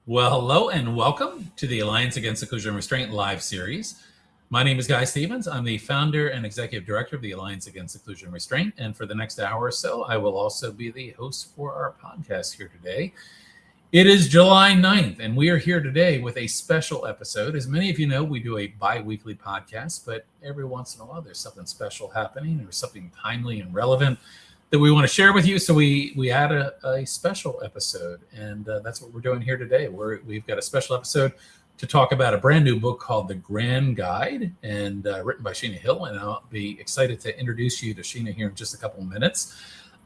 Well, hello and welcome to the Alliance Against Seclusion and Restraint live series. My name is Guy Stevens. I'm the founder and executive director of the Alliance Against Seclusion and Restraint. And for the next hour or so, I will also be the host for our podcast here today. It is July 9th, and we are here today with a special episode. As many of you know, we do a bi-weekly podcast, but every once in a while, there's something special happening or something timely and relevant that we want to share with you. So we add a special episode, and that's what we're doing here today. We've got a special episode to talk about a brand new book called The Grand Guide, and written by Sheena Hill. And I'll be excited to introduce you to Sheena here in just a couple of minutes.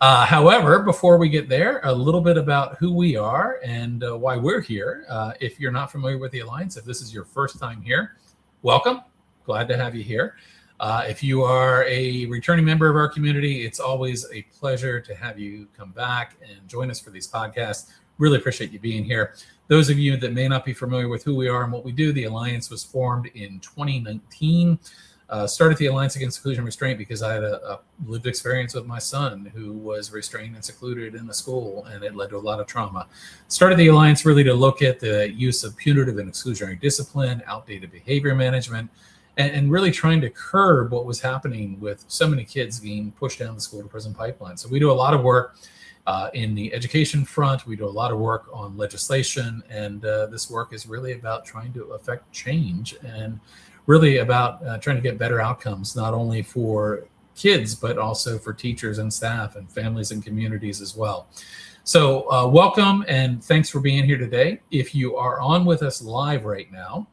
However, before we get there, a little bit about who we are and why we're here. If you're not familiar with the Alliance, if this is your first time here, welcome. Glad to have you here. If you are a returning member of our community, it's always a pleasure to have you come back and join us for these podcasts. Really appreciate you being here. Those of you that may not be familiar with who we are and what we do, the Alliance was formed in 2019. Started the Alliance Against Seclusion and Restraint because I had a lived experience with my son who was restrained and secluded in the school, and it led to a lot of trauma. Started the Alliance really to look at the use of punitive and exclusionary discipline, outdated behavior management, and really trying to curb what was happening with so many kids being pushed down the school to prison pipeline. So we do a lot of work in the education front. We do a lot of work on legislation, and this work is really about trying to affect change and really about trying to get better outcomes, not only for kids, but also for teachers and staff and families and communities as well. So welcome and thanks for being here today. If you are on with us live right now,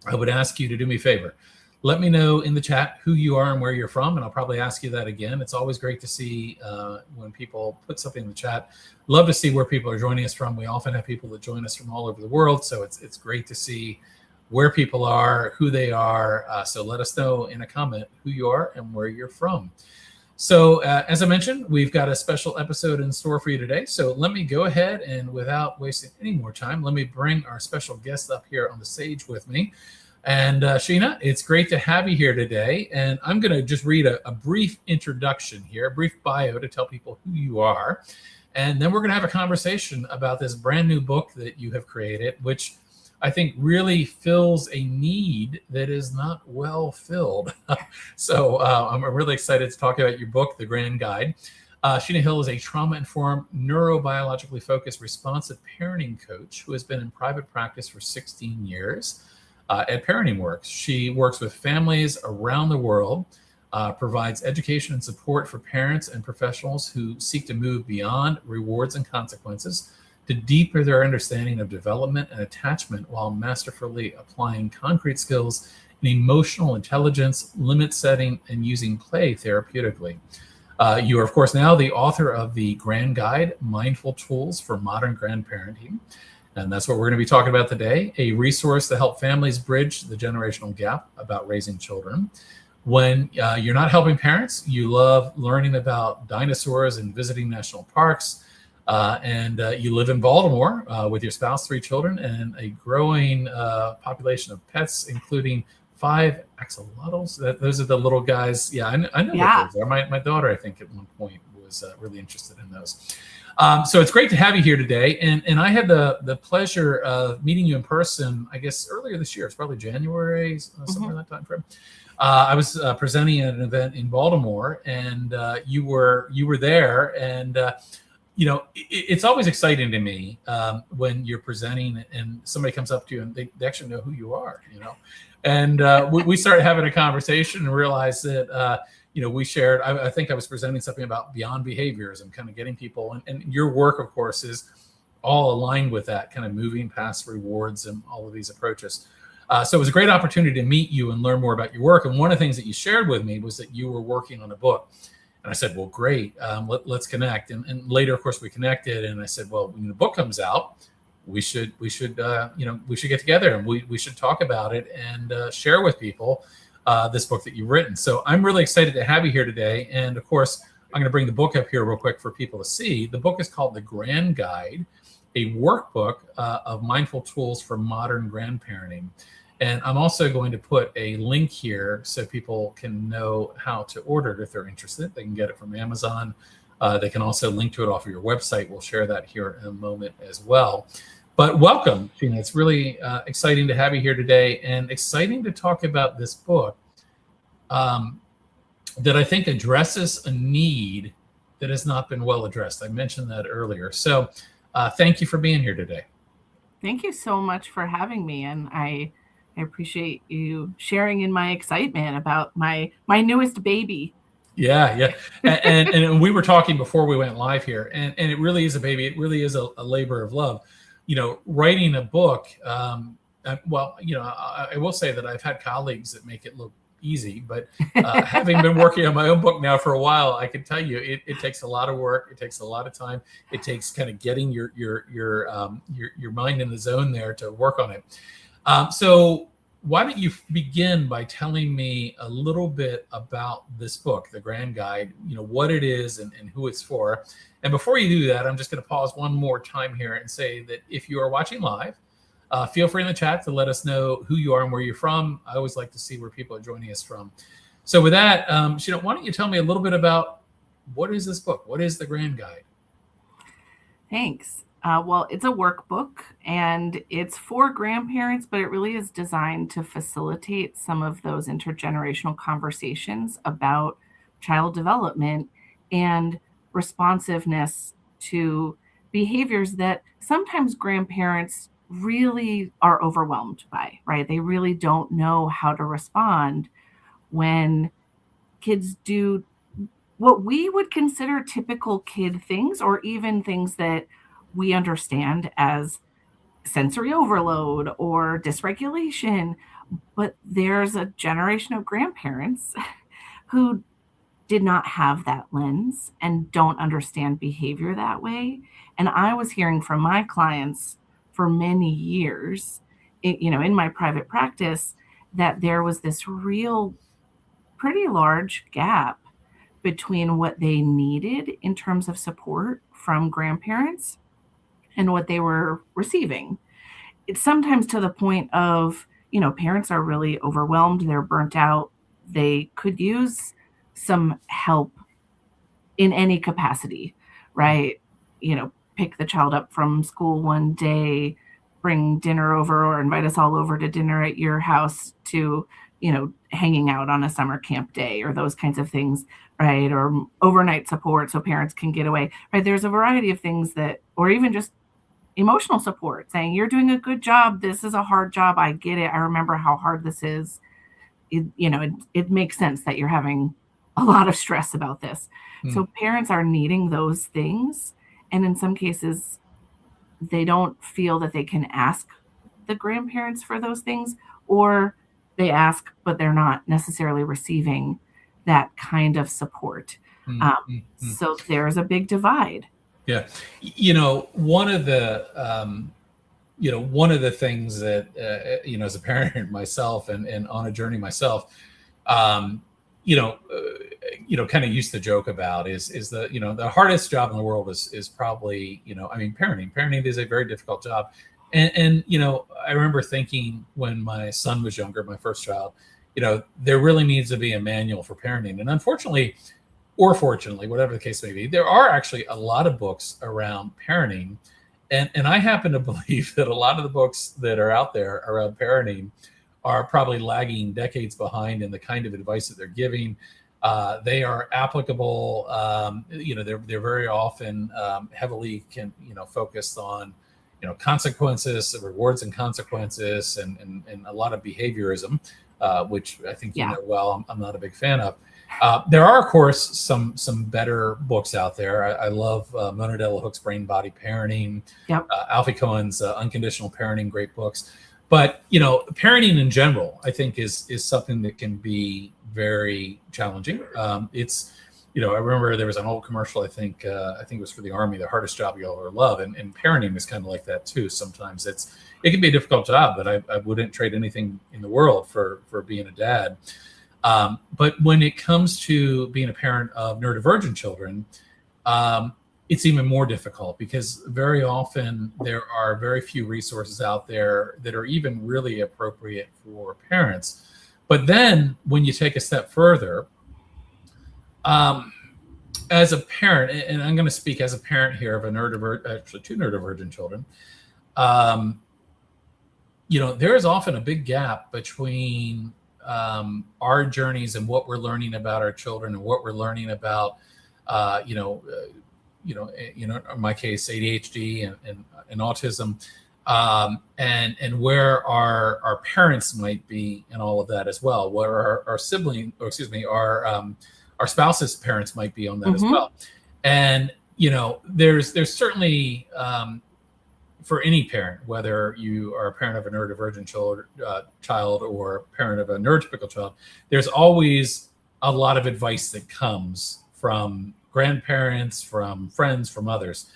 I would ask you to do me a favor. Let me know in the chat who you are and where you're from, and I'll probably ask you that again. It's always great to see when people put something in the chat. Love to see where people are joining us from. We often have people that join us from all over the world, so it's great to see where people are, who they are. So let us know in a comment who you are and where you're from. So as I mentioned, we've got a special episode in store for you today. So let me go ahead and without wasting any more time, let me bring our special guest up here on the stage with me. And Sheena, it's great to have you here today. And I'm going to just read a brief introduction here, a brief bio to tell people who you are. And then we're going to have a conversation about this brand new book that you have created, which I think really fills a need that is not well filled. So I'm really excited to talk about your book, The Grand Guide. Sheena Hill is a trauma-informed, neurobiologically-focused, responsive parenting coach who has been in private practice for 16 years at Parenting Works. She works with families around the world, provides education and support for parents and professionals who seek to move beyond rewards and consequences to deepen their understanding of development and attachment while masterfully applying concrete skills in emotional intelligence, limit setting, and using play therapeutically. You are, of course, now the author of The Grand Guide, Mindful Tools for Modern Grandparenting. And that's what we're going to be talking about today, a resource to help families bridge the generational gap about raising children. When you're not helping parents, you love learning about dinosaurs and visiting national parks. And you live in Baltimore with your spouse, 3 children, and a growing population of pets, including 5 axolotls. Those are the little guys. Yeah, I know what those are. My daughter, I think, at one point was really interested in those. So it's great to have you here today. And I had the pleasure of meeting you in person, I guess, earlier this year. It's probably January, somewhere in that time frame. I was presenting at an event in Baltimore, and you were there. And you know, it's always exciting to me when you're presenting and somebody comes up to you and they actually know who you are, you know. And we started having a conversation and realized that, you know, we shared, I think I was presenting something about beyond behaviors and kind of getting people, and your work, of course, is all aligned with that, kind of moving past rewards and all of these approaches. So it was a great opportunity to meet you and learn more about your work. And one of the things that you shared with me was that you were working on a book. And I said, well, great, let's connect. And later, of course, we connected. And I said, well, when the book comes out, we should get together and we should talk about it and share with people this book that you've written. So I'm really excited to have you here today. And of course, I'm going to bring the book up here real quick for people to see. The book is called The Grand Guide, a workbook of mindful tools for modern grandparenting. And I'm also going to put a link here so people can know how to order it if they're interested. They can get it from Amazon. They can also link to it off of your website. We'll share that here in a moment as well. But welcome, Sheena. It's really exciting to have you here today, and exciting to talk about this book that I think addresses a need that has not been well addressed. I mentioned that earlier. So thank you for being here today. Thank you so much for having me, and I appreciate you sharing in my excitement about my newest baby. Yeah. And we were talking before we went live here, and it really is a baby. It really is a labor of love. Writing a book, I will say that I've had colleagues that make it look easy, but having been working on my own book now for a while, I can tell you it takes a lot of work. It takes a lot of time. It takes kind of getting your mind in the zone there to work on it. So why don't you begin by telling me a little bit about this book, The Grand Guide, what it is and who it's for. And before you do that, I'm just going to pause one more time here and say that if you are watching live, feel free in the chat to let us know who you are and where you're from. I always like to see where people are joining us from. So with that, Sheena, why don't you tell me a little bit about what is this book? What is The Grand Guide? Thanks. Well, it's a workbook, and it's for grandparents, but it really is designed to facilitate some of those intergenerational conversations about child development and responsiveness to behaviors that sometimes grandparents really are overwhelmed by, right? They really don't know how to respond when kids do what we would consider typical kid things, or even things that we understand as sensory overload or dysregulation. But there's a generation of grandparents who did not have that lens and don't understand behavior that way. And I was hearing from my clients for many years, in my private practice, that there was this real pretty large gap between what they needed in terms of support from grandparents and what they were receiving. It's sometimes to the point of, parents are really overwhelmed, they're burnt out, they could use some help in any capacity, right? Pick the child up from school one day, bring dinner over, or invite us all over to dinner at your house, to, hanging out on a summer camp day, or those kinds of things, right? Or overnight support so parents can get away, right? There's a variety of things that, or even just emotional support, saying, you're doing a good job. This is a hard job. I get it. I remember how hard this is. It makes sense that you're having a lot of stress about this. So parents are needing those things. And in some cases, they don't feel that they can ask the grandparents for those things, or they ask, but they're not necessarily receiving that kind of support. So there's a big divide. Yeah. One of the things that, as a parent myself and on a journey myself, kind of used to joke about is the hardest job in the world is probably, parenting. Parenting is a very difficult job. And I remember thinking when my son was younger, my first child, there really needs to be a manual for parenting. And unfortunately, or fortunately, whatever the case may be, there are actually a lot of books around parenting. And I happen to believe that a lot of the books that are out there around parenting are probably lagging decades behind in the kind of advice that they're giving. They are applicable. They're very often heavily focused on consequences, rewards and consequences, and a lot of behaviorism, which I think well. I'm not a big fan of. There are, of course, some better books out there. I love Mona Delahooke's Brain Body Parenting, Alfie Cohen's Unconditional Parenting, great books. But parenting in general, I think, is something that can be very challenging. It's I remember there was an old commercial. I think it was for the Army, the hardest job you'll ever love, and parenting is kind of like that too. Sometimes it can be a difficult job, but I wouldn't trade anything in the world for being a dad. But when it comes to being a parent of neurodivergent children, it's even more difficult, because very often there are very few resources out there that are even really appropriate for parents. But then when you take a step further, as a parent, and I'm going to speak as a parent here of actually two neurodivergent children, there is often a big gap between our journeys and what we're learning about our children and what we're learning about, in my case, ADHD and autism, and where our parents might be in all of that as well, where our sibling, or excuse me, our spouse's parents might be on that as well. And there's certainly for any parent, whether you are a parent of a neurodivergent child or a parent of a neurotypical child, there's always a lot of advice that comes from grandparents, from friends, from others.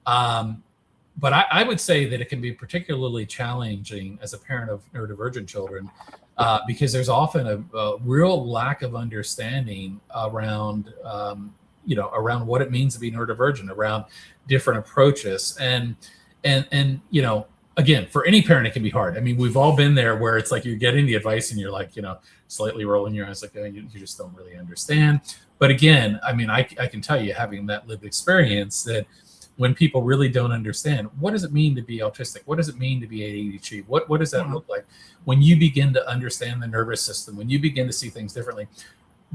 But I would say that it can be particularly challenging as a parent of neurodivergent children because there's often a real lack of understanding around, around what it means to be neurodivergent, around different approaches. And again, for any parent, it can be hard. I mean, we've all been there where it's like you're getting the advice and you're like, slightly rolling your eyes like, oh, you just don't really understand. But again, I mean, I can tell you, having that lived experience, that when people really don't understand, what does it mean to be autistic? What does it mean to be ADHD? What does that look like? When you begin to understand the nervous system, when you begin to see things differently,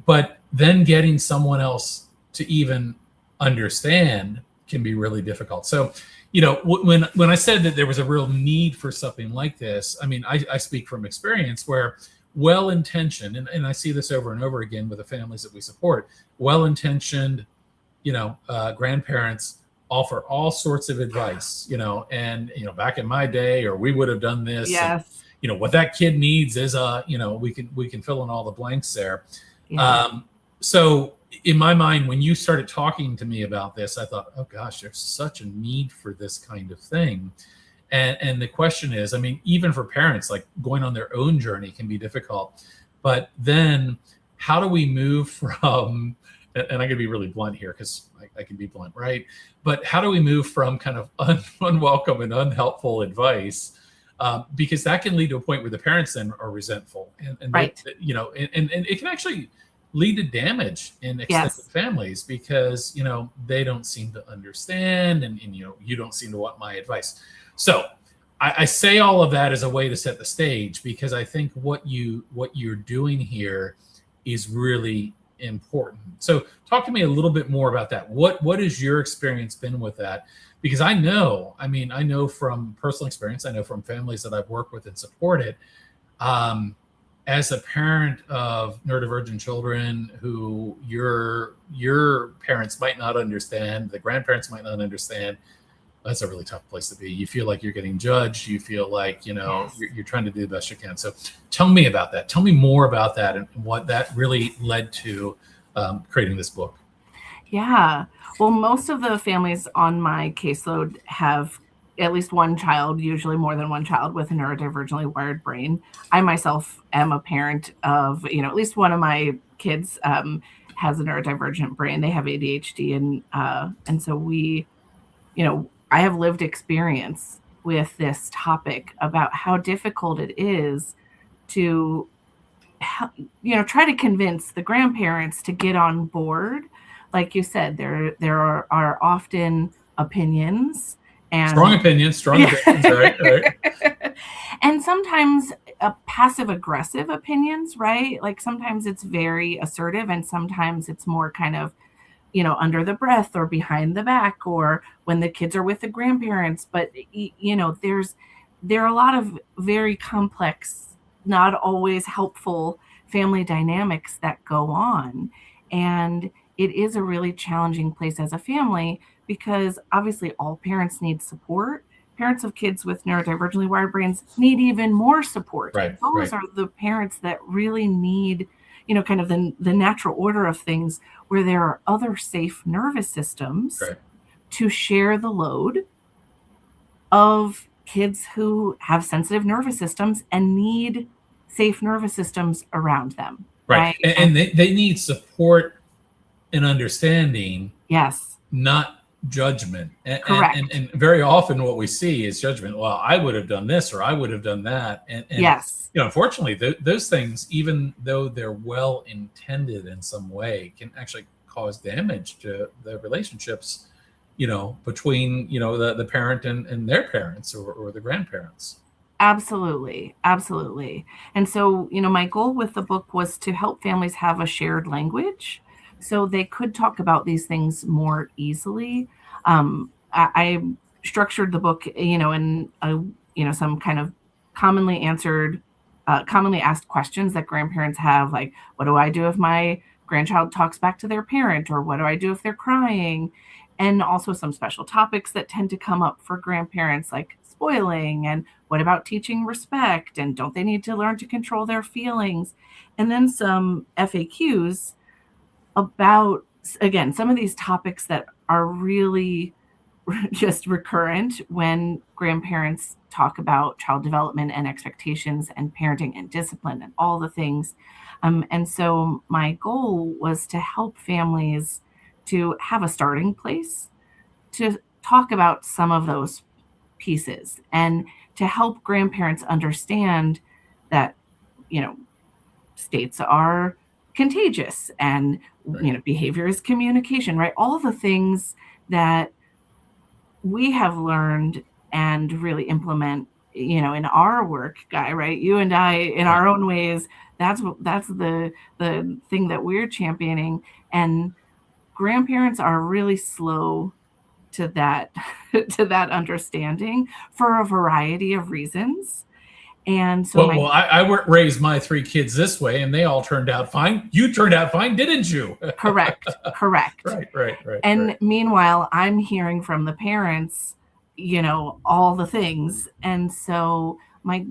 but then getting someone else to even understand can be really difficult. So, when I said that there was a real need for something like this, I mean, I speak from experience where well-intentioned, and I see this over and over again with the families that we support, well-intentioned, grandparents offer all sorts of advice, and, back in my day, or we would have done this. Yes. And, what that kid needs is, we can fill in all the blanks there. Yeah. So in my mind, when you started talking to me about this, I thought, oh gosh, there's such a need for this kind of thing. And the question is, I mean, even for parents, like going on their own journey can be difficult. But then how do we move from, and I'm going to be really blunt here because I can be blunt, right? But how do we move from kind of unwelcome and unhelpful advice? Because that can lead to a point where the parents then are resentful. And right. And it can actually lead to damage in extended families because, they don't seem to understand and you don't seem to want my advice. So I say all of that as a way to set the stage because I think what you're doing here is really important. So talk to me a little bit more about that. What has your experience been with that? Because I know from personal experience, I know from families that I've worked with and supported, as a parent of neurodivergent children who your parents might not understand, the grandparents might not understand, that's a really tough place to be. You feel like you're getting judged. You feel like, you're trying to do the best you can. So tell me about that. Tell me more about that and what that really led to creating this book. Yeah. Well, most of the families on my caseload have at least one child, usually more than one child, with a neurodivergently wired brain. I myself am a parent of, at least one of my kids has a neurodivergent brain. They have ADHD, and so we, I have lived experience with this topic about how difficult it is to, try to convince the grandparents to get on board. Like you said, there are often opinions. And strong opinions, right? And sometimes passive aggressive opinions, right? Like sometimes it's very assertive and sometimes it's more kind of, under the breath or behind the back or when the kids are with the grandparents. But, there are a lot of very complex, not always helpful family dynamics that go on. And it is a really challenging place as a family because obviously all parents need support. Parents of kids with neurodivergently wired brains need even more support. Right, Those are the parents that really need, kind of the natural order of things where there are other safe nervous systems to share the load of kids who have sensitive nervous systems and need safe nervous systems around them. Right. And they need support and understanding. Yes. Not judgment. Correct. And very often what we see is judgment. Well, I would have done this or I would have done that. And yes. Unfortunately, those things, even though they're well intended in some way, can actually cause damage to the relationships between, the parent and their parents or the grandparents. Absolutely. Absolutely. And so, my goal with the book was to help families have a shared language so they could talk about these things more easily. I structured the book, in some kind of commonly answered, commonly asked questions that grandparents have, like, what do I do if my grandchild talks back to their parent, or what do I do if they're crying? And also some special topics that tend to come up for grandparents, like spoiling, and what about teaching respect, and don't they need to learn to control their feelings? And then some FAQs about, again, some of these topics that are really just recurrent when grandparents talk about child development and expectations and parenting and discipline and all the things. And so my goal was to help families to have a starting place to talk about some of those pieces, and to help grandparents understand that, states are contagious, and Right. behavior is communication, right? All the things that we have learned and really implement, in our work, Guy, right? You and I, in Right. our own ways, that's the thing that we're championing. And grandparents are really slow to that to that understanding for a variety of reasons. And so Well, my I raised my three kids this way, and they all turned out fine. You turned out fine, didn't you? correct. Right, right, right, right. And meanwhile, I'm hearing from the parents, all the things. And so my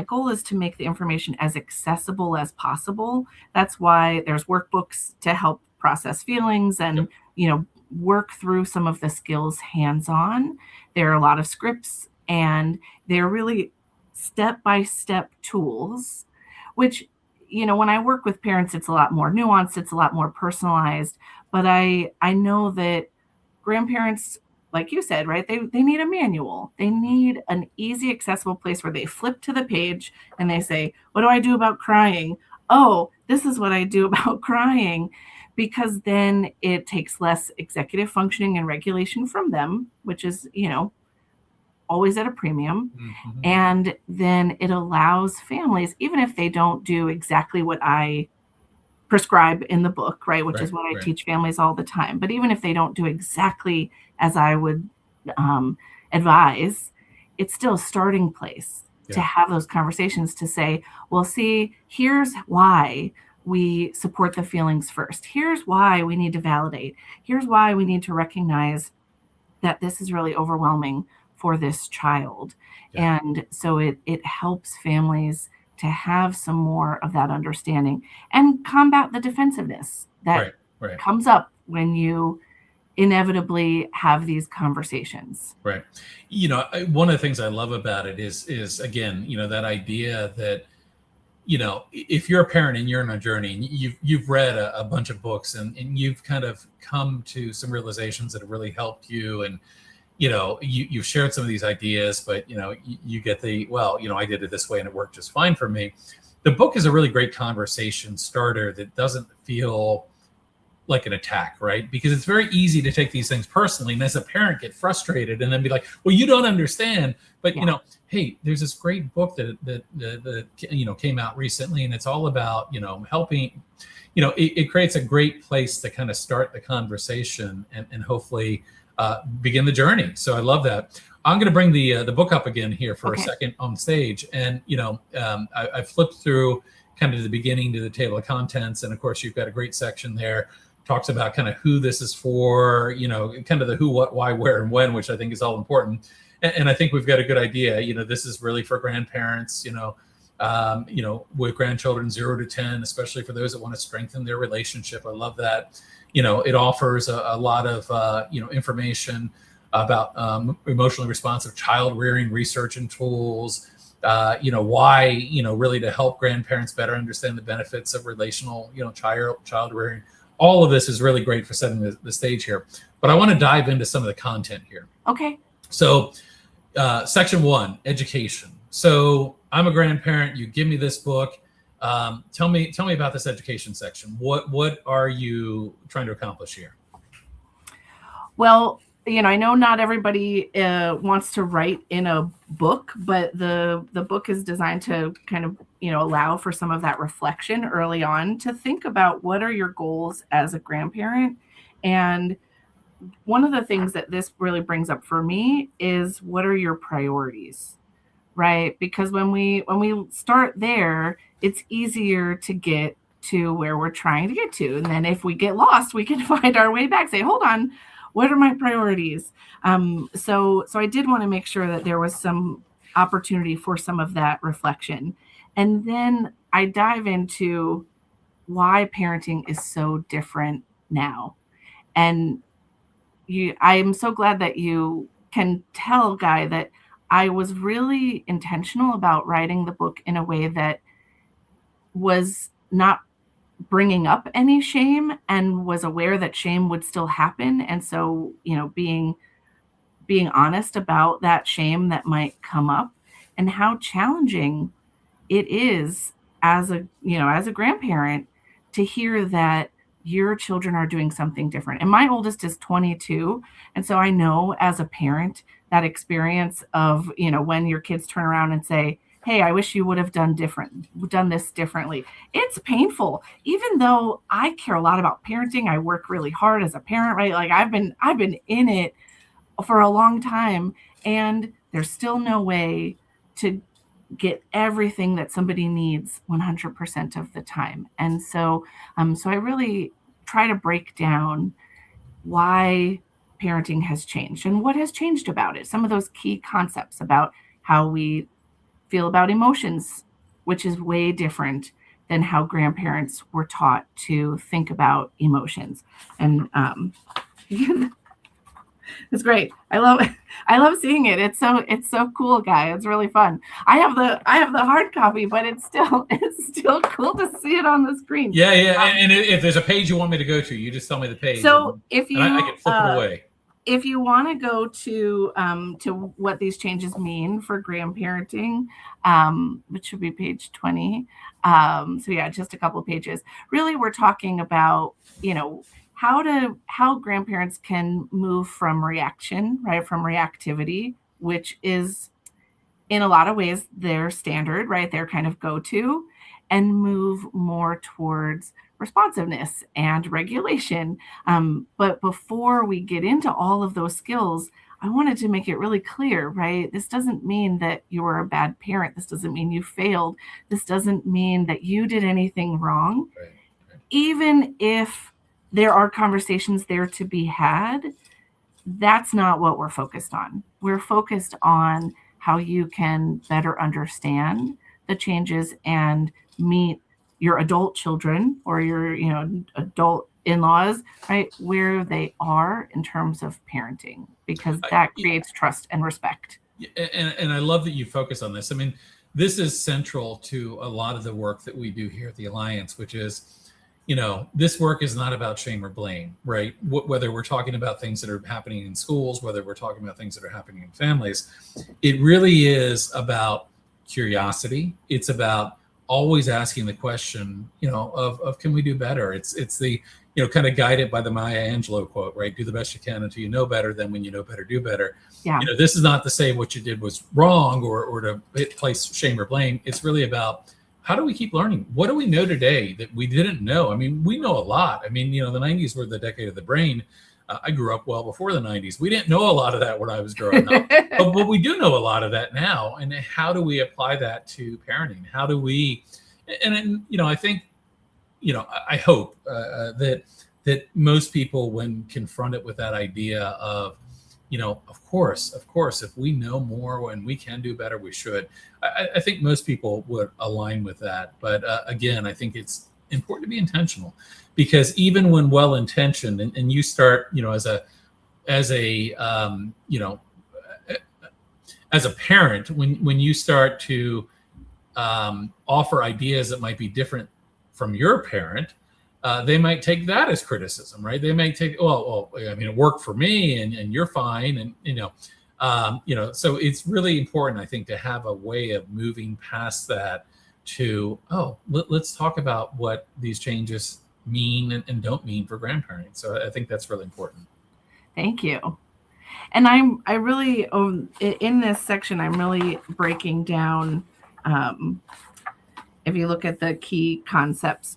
goal is to make the information as accessible as possible. That's why there's workbooks to help process feelings and, Yep. work through some of the skills hands-on. There are a lot of scripts, and they're really step-by-step tools, which, when I work with parents, it's a lot more nuanced, it's a lot more personalized. But I know that grandparents, like you said, right? They need a manual. They need an easy, accessible place where they flip to the page and they say, "What do I do about crying?" Oh, this is what I do about crying. Because then it takes less executive functioning and regulation from them, which is, always at a premium. Mhm. And then it allows families, even if they don't do exactly what I prescribe in the book, right, which Right, is what I right. teach families all the time. But even if they don't do exactly as I would advise, it's still a starting place to Yeah, have those conversations, to say, well, see, here's why we support the feelings first. Here's why we need to validate. Here's why we need to recognize that this is really overwhelming for this child. yeah. And so it helps families to have some more of that understanding and combat the defensiveness that Right, right, comes up when you inevitably have these conversations. right. One of the things I love about it is again, that idea that, if you're a parent and you're on a journey and you've read a bunch of books, and you've kind of come to some realizations that have really helped you, and you've shared some of these ideas, but you get I did it this way and it worked just fine for me. The book is a really great conversation starter that doesn't feel like an attack, right? Because it's very easy to take these things personally, and as a parent get frustrated and then be like, well, you don't understand. But Yeah. hey, there's this great book that came out recently, and it's all about helping. It creates a great place to kind of start the conversation, and hopefully begin the journey. So I love that. I'm going to bring the book up again here for a Okay. second on stage, and I flipped through kind of the beginning to the table of contents, and of course you've got a great section there, talks about kind of who this is for, kind of the who, what, why, where, and when, which I think is all important. And I think we've got a good idea. This is really for grandparents, with grandchildren 0 to 10, especially for those that want to strengthen their relationship. I love that. It offers a lot of, information about emotionally responsive child rearing research and tools. Why, really to help grandparents better understand the benefits of relational, child rearing. All of this is really great for setting the stage here. But I want to dive into some of the content here. Okay. So section 1, education. So I'm a grandparent. You give me this book. Tell me about this education section. What are you trying to accomplish here? Well, I know not everybody wants to write in a book, but the book is designed to kind of, allow for some of that reflection early on, to think about what are your goals as a grandparent. And one of the things that this really brings up for me is, what are your priorities? Right? Because when we start there, it's easier to get to where we're trying to get to. And then if we get lost, we can find our way back, say, hold on, what are my priorities? So I did want to make sure that there was some opportunity for some of that reflection. And then I dive into why parenting is so different now. And I am so glad that you can tell, Guy, that I was really intentional about writing the book in a way that was not bringing up any shame, and was aware that shame would still happen. And so, being honest about that shame that might come up, and how challenging it is as a grandparent, to hear that your children are doing something different. And my oldest is 22, and so I know, as a parent, that experience of, when your kids turn around and say, hey, I wish you would have done this differently. It's painful. Even though I care a lot about parenting, I work really hard as a parent, right? Like, I've been in it for a long time, and there's still no way to get everything that somebody needs 100% of the time. And so I really try to break down why parenting has changed and what has changed about it. Some of those key concepts about how we feel about emotions, which is way different than how grandparents were taught to think about emotions. And it's great. I love seeing it. It's so cool, Guy. It's really fun. I have the hard copy, but it's still cool to see it on the screen. Yeah. And if there's a page you want me to go to, you just tell me the page. So if you, I can flip it away. If you want to go to what these changes mean for grandparenting, which should be page 20. So yeah, just a couple of pages. Really, we're talking about, how grandparents can move from reaction, right? From reactivity, which is in a lot of ways their standard, right? Their kind of go-to, and move more towards responsiveness and regulation. But before we get into all of those skills, I wanted to make it really clear, right? This doesn't mean that you're a bad parent. This doesn't mean you failed. This doesn't mean that you did anything wrong. Right. Even if there are conversations there to be had, that's not what we're focused on. We're focused on how you can better understand the changes and meet your adult children, or your adult in-laws, right, where they are in terms of parenting, because that creates trust and respect. And I love that you focus on this. I mean, this is central to a lot of the work that we do here at the Alliance, which is, this work is not about shame or blame, right? Whether we're talking about things that are happening in schools, whether we're talking about things that are happening in families, it really is about curiosity. It's about always asking the question, of can we do better? It's the, kind of guided by the Maya Angelou quote, right? Do the best you can until you know better. Then when you know better, do better. Yeah. This is not to say what you did was wrong, or to place shame or blame. It's really about, how do we keep learning? What do we know today that we didn't know? I mean, we know a lot. I mean, the 90s were the decade of the brain. I grew up well before the 90s. We didn't know a lot of that when I was growing up, but we do know a lot of that now. And how do we apply that to parenting? How do we, and I think, I hope that most people, when confronted with that idea of, of course, if we know more and we can do better, we should. I think most people would align with that. But again, I think it's important to be intentional, because even when well-intentioned, and you start, as a parent, when you start to offer ideas that might be different from your parent, they might take that as criticism, right? They may take, well, I mean, it worked for me, and you're fine, and so it's really important, I think, to have a way of moving past that to, let's talk about what these changes mean and don't mean for grandparenting. So I think that's really important. Thank you. And I really, in this section, I'm really breaking down, if you look at the key concepts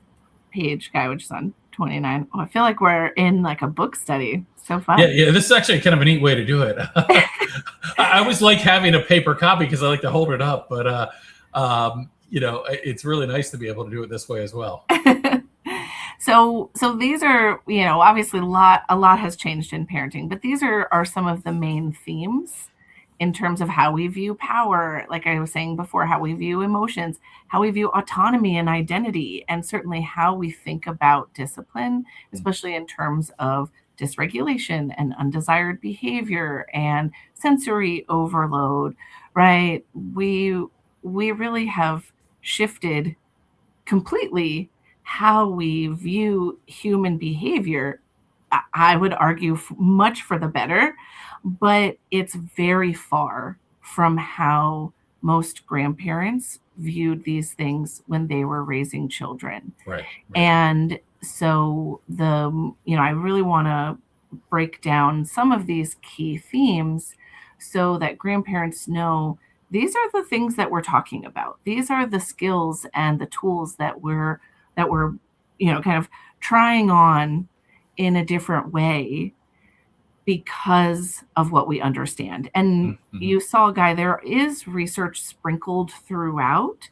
page, Guy, which is on 29. Oh, I feel like we're in like a book study. So fun. Yeah. This is actually kind of a neat way to do it. I always like having a paper copy because I like to hold it up, but it's really nice to be able to do it this way as well. So these are, obviously a lot has changed in parenting, but these are some of the main themes in terms of how we view power, like I was saying before, how we view emotions, how we view autonomy and identity, and certainly how we think about discipline, especially in terms of dysregulation and undesired behavior and sensory overload, right? We really have shifted completely how we view human behavior. I would argue much for the better, but it's very far from how most grandparents viewed these things when they were raising children. Right. And so I really want to break down some of these key themes so that grandparents know these are the things that we're talking about. These are the skills and the tools that we're kind of trying on in a different way because of what we understand. And you saw, Guy, there is research sprinkled throughout,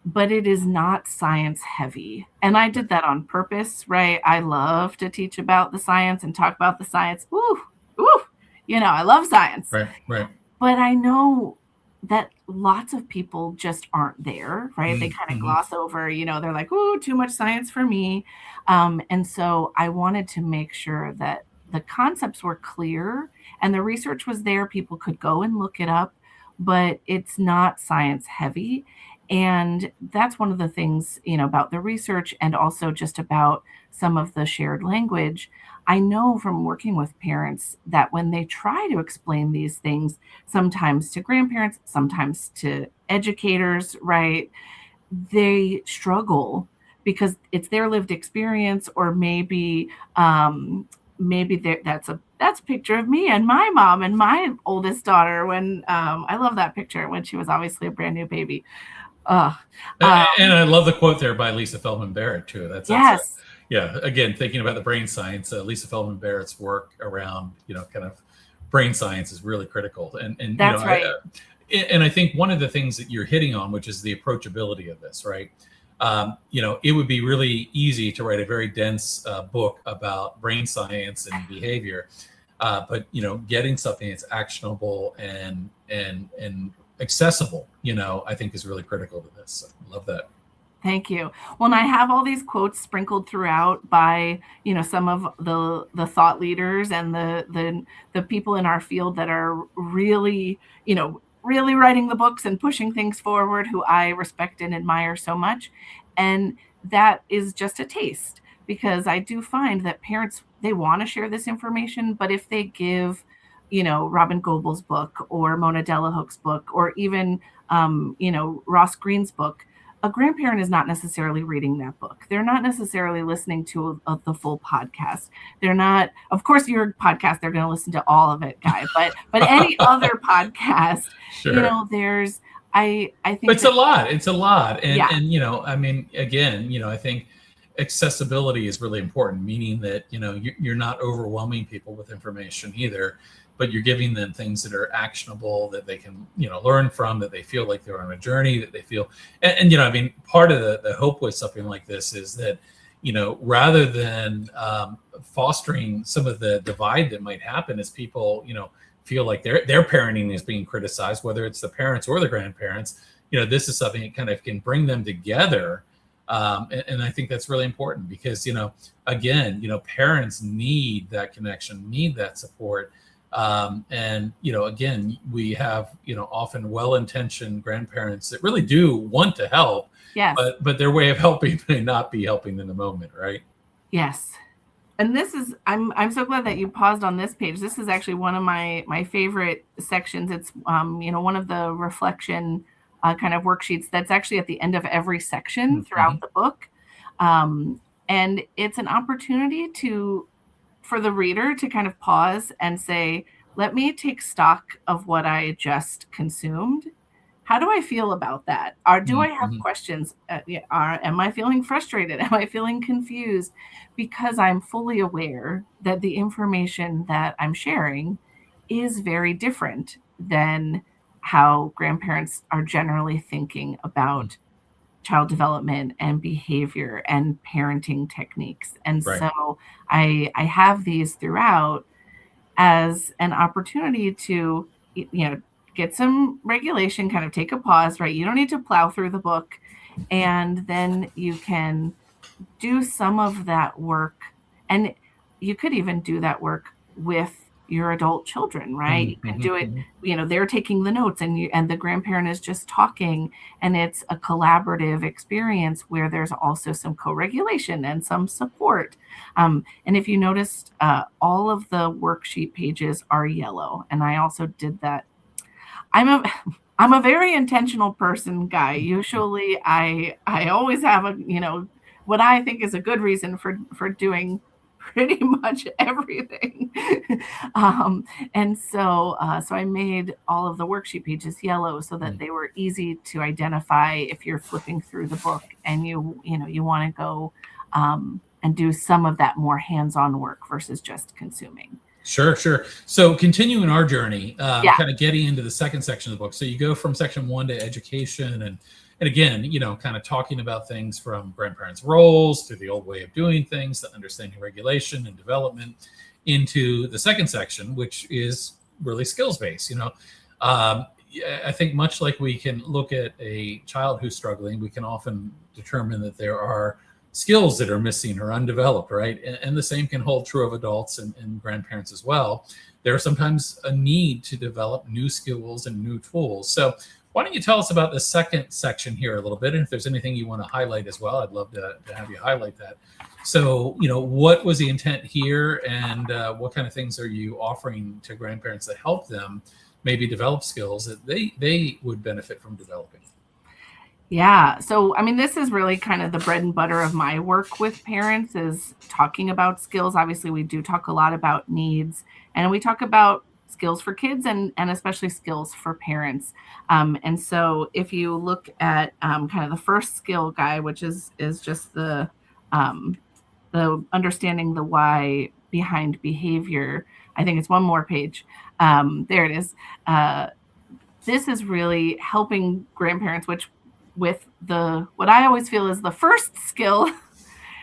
but it is not science heavy. And I did that on purpose, right? I love to teach about the science and talk about the science. I love science. Right. But I know that lots of people just aren't there, right? They kind of gloss over, they're like, oh, too much science for me. And so I wanted to make sure that the concepts were clear and the research was there. People could go and look it up, but it's not science heavy. And that's one of the things, about the research and also just about some of the shared language. I know from working with parents that when they try to explain these things, sometimes to grandparents, sometimes to educators, right, they struggle because it's their lived experience, or maybe that's a picture of me and my mom and my oldest daughter when I love that picture when she was obviously a brand new baby. And I love the quote there by Lisa Feldman Barrett too. That's again, thinking about the brain science, Lisa Feldman Barrett's work around, kind of brain science is really critical. And that's right. And I think one of the things that you're hitting on, which is the approachability of this, right? It would be really easy to write a very dense book about brain science and behavior, but getting something that's actionable and accessible, I think is really critical to this. So I love that. Thank you. Well, and I have all these quotes sprinkled throughout by, some of the thought leaders and the people in our field that are really, really writing the books and pushing things forward, who I respect and admire so much. And that is just a taste, because I do find that parents, they want to share this information, but if they give, Robin Goebel's book or Mona Delahook's book, or even, Ross Green's book, a grandparent is not necessarily reading that book. They're not necessarily listening to the full podcast. They're not, of course, your podcast, they're going to listen to all of it, Guy, but any other podcast, sure. There's, I think it's a lot. It's a lot. And, yeah. and again, I think accessibility is really important, meaning that, you're not overwhelming people with information either, but you're giving them things that are actionable, that they can, learn from, that they feel like they're on a journey, that they feel, and part of the hope with something like this is that, rather than fostering some of the divide that might happen as people, feel like their parenting is being criticized, whether it's the parents or the grandparents, this is something that kind of can bring them together. And I think that's really important because, again, parents need that connection, need that support. And, again, we have, often well-intentioned grandparents that really do want to help, yes, but their way of helping may not be helping in the moment. Right. Yes. And this is, I'm so glad that you paused on this page. This is actually one of my favorite sections. It's, one of the reflection kind of worksheets that's actually at the end of every section throughout the book. And it's an opportunity for the reader to kind of pause and say, let me take stock of what I just consumed. How do I feel about that? Or do I have Mhm. questions? Am I feeling frustrated? Am I feeling confused? Because I'm fully aware that the information that I'm sharing is very different than how grandparents are generally thinking Mm. about child development and behavior and parenting techniques. And Right. so I have these throughout as an opportunity to, get some regulation, kind of take a pause, right? You don't need to plow through the book. And then you can do some of that work. And you could even do that work with your adult children, right? You Mhm, can mhm, do it, mhm. they're taking the notes and the grandparent is just talking, and it's a collaborative experience where there's also some co-regulation and some support. And if you noticed, all of the worksheet pages are yellow, and I also did that. I'm a I'm a very intentional person, Guy. Usually I always have what I think is a good reason for doing pretty much everything. um, and so I made all of the worksheet pages yellow so that Mm. they were easy to identify if you're flipping through the book and you want to go and do some of that more hands-on work versus just consuming. Sure, sure. So continuing our journey, Yeah. kind of getting into the second section of the book. So you go from section 1 to education, and again, kind of talking about things from grandparents' roles to the old way of doing things, to understanding regulation and development, into the second section, which is really skills based. Yeah, I think much like we can look at a child who's struggling, we can often determine that there are skills that are missing or undeveloped, right? And the same can hold true of adults and grandparents as well. There's sometimes a need to develop new skills and new tools. So why don't you tell us about the second section here a little bit? And if there's anything you want to highlight as well, I'd love to have you highlight that. So, what was the intent here, and what kind of things are you offering to grandparents to help them maybe develop skills that they would benefit from developing? Yeah. So, I mean, this is really kind of the bread and butter of my work with parents is talking about skills. Obviously, we do talk a lot about needs, and we talk about skills for kids and especially skills for parents. And so, if you look at kind of the first skill guide, which is just um, the understanding the why behind behavior. I think it's one more page. There it is. This is really helping grandparents, which with the what I always feel is the first skill,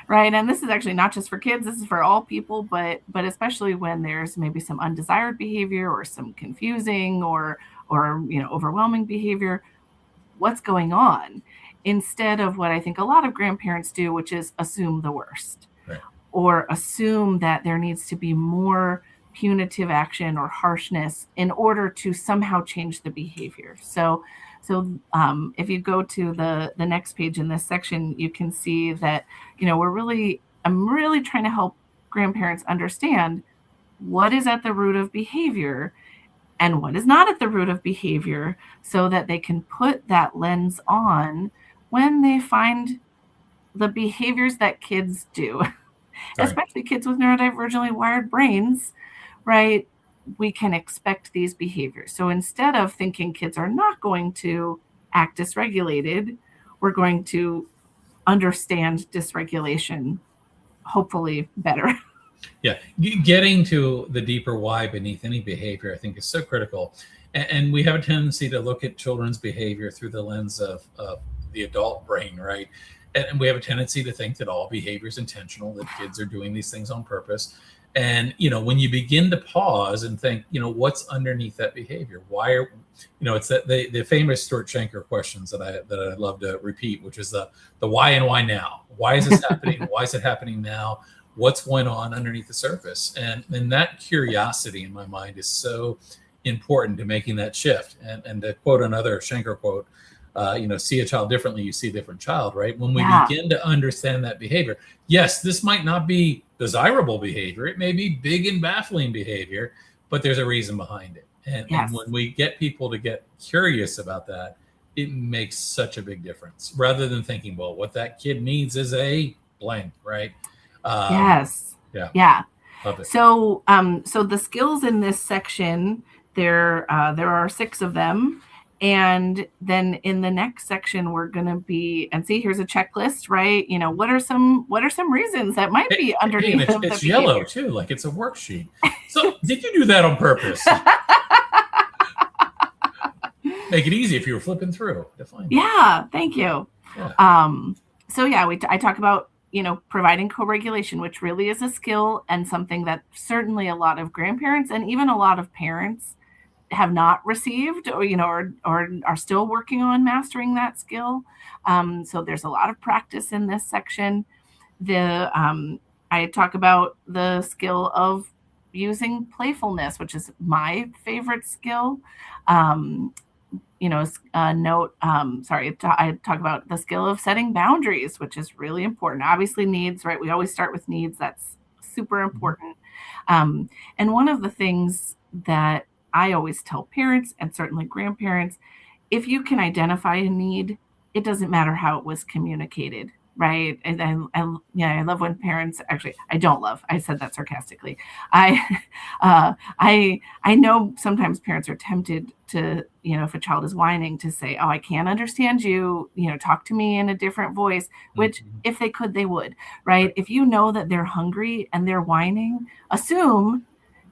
right? And this is actually not just for kids, this is for all people, but especially when there's maybe some undesired behavior or some confusing or overwhelming behavior, what's going on? Instead of what I think a lot of grandparents do, which is assume the worst Right. or assume that there needs to be more punitive action or harshness in order to somehow change the behavior. So if you go to the next page in this section, you can see that I'm really trying to help grandparents understand what is at the root of behavior and what is not at the root of behavior so that they can put that lens on when they find the behaviors that kids do, Right. especially kids with neurodivergently wired brains, right? We can expect these behaviors. So instead of thinking kids are not going to act dysregulated, we're going to understand dysregulation, hopefully better. Yeah, getting to the deeper why beneath any behavior, I think, is so critical. And we have a tendency to look at children's behavior through the lens of the adult brain, right? And we have a tendency to think that all behavior is intentional, that kids are doing these things on purpose. And when you begin to pause and think, what's underneath that behavior? Why are it's that the famous Stuart Shanker questions that I love to repeat, which is the why and why now? Why is this happening? Why is it happening now? What's going on underneath the surface? And that curiosity in my mind is so important to making that shift. And to quote another Shanker quote, see a child differently, you see a different child, right? When we Yeah. begin to understand that behavior, yes, this might not be desirable behavior. It may be big and baffling behavior, but there's a reason behind it. And Yes. when we get people to get curious about that, it makes such a big difference rather than thinking, well, what that kid needs is a blank, right? Um, Yes. yeah. Yeah. Love it. So the skills in this section, there are 6 of them. And then in the next section, we're going to be, and see, here's a checklist, right? What are some reasons that might be underneath and of the it's yellow behavior? too, like it's a worksheet. So did you do that on purpose? Make it easy if you were flipping through to find it. Yeah, thank you. Yeah. So yeah, I talk about, providing co-regulation, which really is a skill and something that certainly a lot of grandparents and even a lot of parents have not received, or are still working on mastering that skill. So there's a lot of practice in this section. I talk about the skill of using playfulness, which is my favorite skill. I talk about the skill of setting boundaries, which is really important. Obviously, needs, right? We always start with needs. That's super important. And one of the things that I always tell parents and certainly grandparents, if you can identify a need, it doesn't matter how it was communicated, right? And I love when parents, actually, I don't love, I said that sarcastically. I I know sometimes parents are tempted to, if a child is whining, to say, "Oh, I can't understand you, talk to me in a different voice," which if they could, they would, right? If you know that they're hungry and they're whining, assume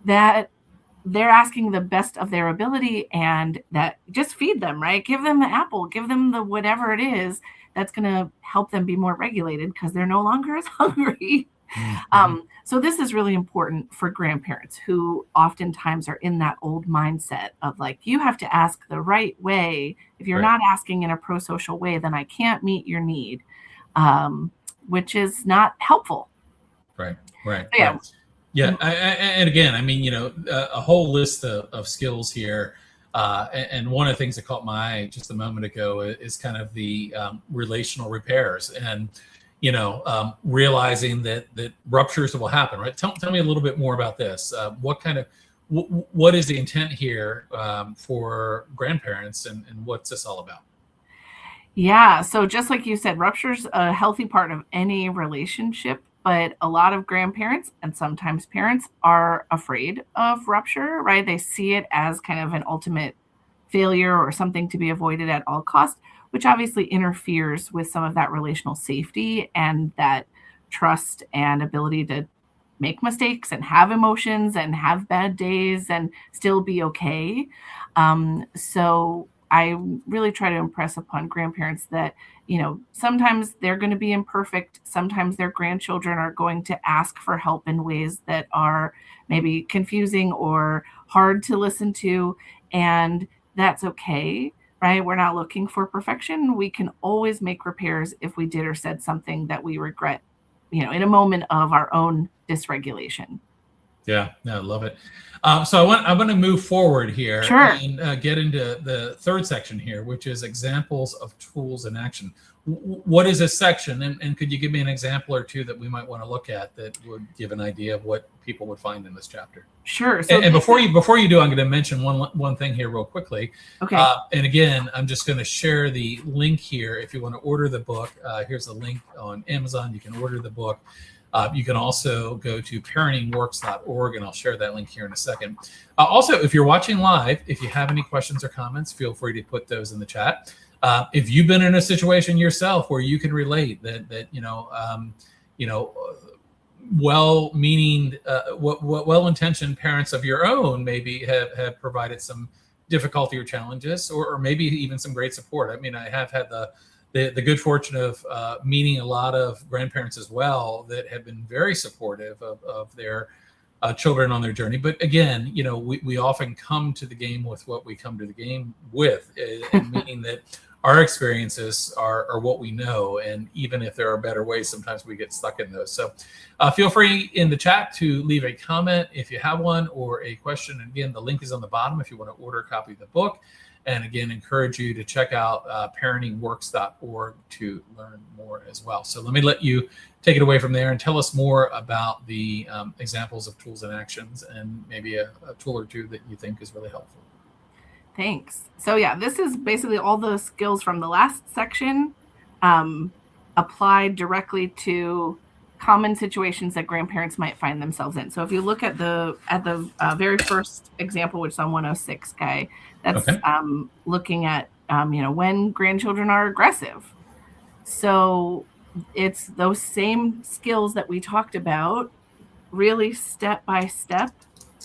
that they're asking the best of their ability, and that just feed them, right? Give them the apple, give them the whatever it is that's going to help them be more regulated because they're no longer as hungry. So this is really important for grandparents who oftentimes are in that old mindset of like, you have to ask the right way. If you're not asking in a pro-social way, then I can't meet your need, which is not helpful. Right. So, yeah. Right. Yeah. And again, I mean, a whole list of skills here. And one of the things that caught my eye just a moment ago is kind of the relational repairs and, realizing that ruptures will happen, right? Tell me a little bit more about this. What is the intent here for grandparents, and what's this all about? Yeah. So just like you said, rupture's a healthy part of any relationship, but a lot of grandparents and sometimes parents are afraid of rupture, right? They see it as kind of an ultimate failure or something to be avoided at all costs, which obviously interferes with some of that relational safety and that trust and ability to make mistakes and have emotions and have bad days and still be okay. So I really try to impress upon grandparents that, sometimes they're going to be imperfect. Sometimes their grandchildren are going to ask for help in ways that are maybe confusing or hard to listen to. And that's okay, right? We're not looking for perfection. We can always make repairs if we did or said something that we regret, in a moment of our own dysregulation. Yeah, no, I love it. So I want to move forward here. Sure. And get into the third section here, which is examples of tools in action. What is this section? And could you give me an example or two that we might want to look at that would give an idea of what people would find in this chapter? Sure. So and before you do, I'm going to mention one thing here real quickly. Okay. And again, I'm just going to share the link here. If you want to order the book, here's the link on Amazon. You can order the book. You can also go to parentingworks.org, and I'll share that link here in a second. Also, if you're watching live, if you have any questions or comments, feel free to put those in the chat. If you've been in a situation yourself where you can relate that well-meaning, well-intentioned parents of your own maybe have provided some difficulty or challenges, or maybe even some great support. I mean, I have had the good fortune of meeting a lot of grandparents as well that have been very supportive of their children on their journey. But again, we often come to the game with what we come to the game with, meaning that our experiences are what we know. And even if there are better ways, sometimes we get stuck in those. So feel free in the chat to leave a comment if you have one or a question. And again, the link is on the bottom if you want to order a copy of the book. And again, encourage you to check out parentingworks.org to learn more as well. So let me let you take it away from there and tell us more about the examples of tools and actions, and maybe a tool or two that you think is really helpful. Thanks. So yeah, this is basically all the skills from the last section applied directly to common situations that grandparents might find themselves in. So if you look at the very first example, which is on 106, Guy, that's Okay. looking at when grandchildren are aggressive. So it's those same skills that we talked about, really step by step.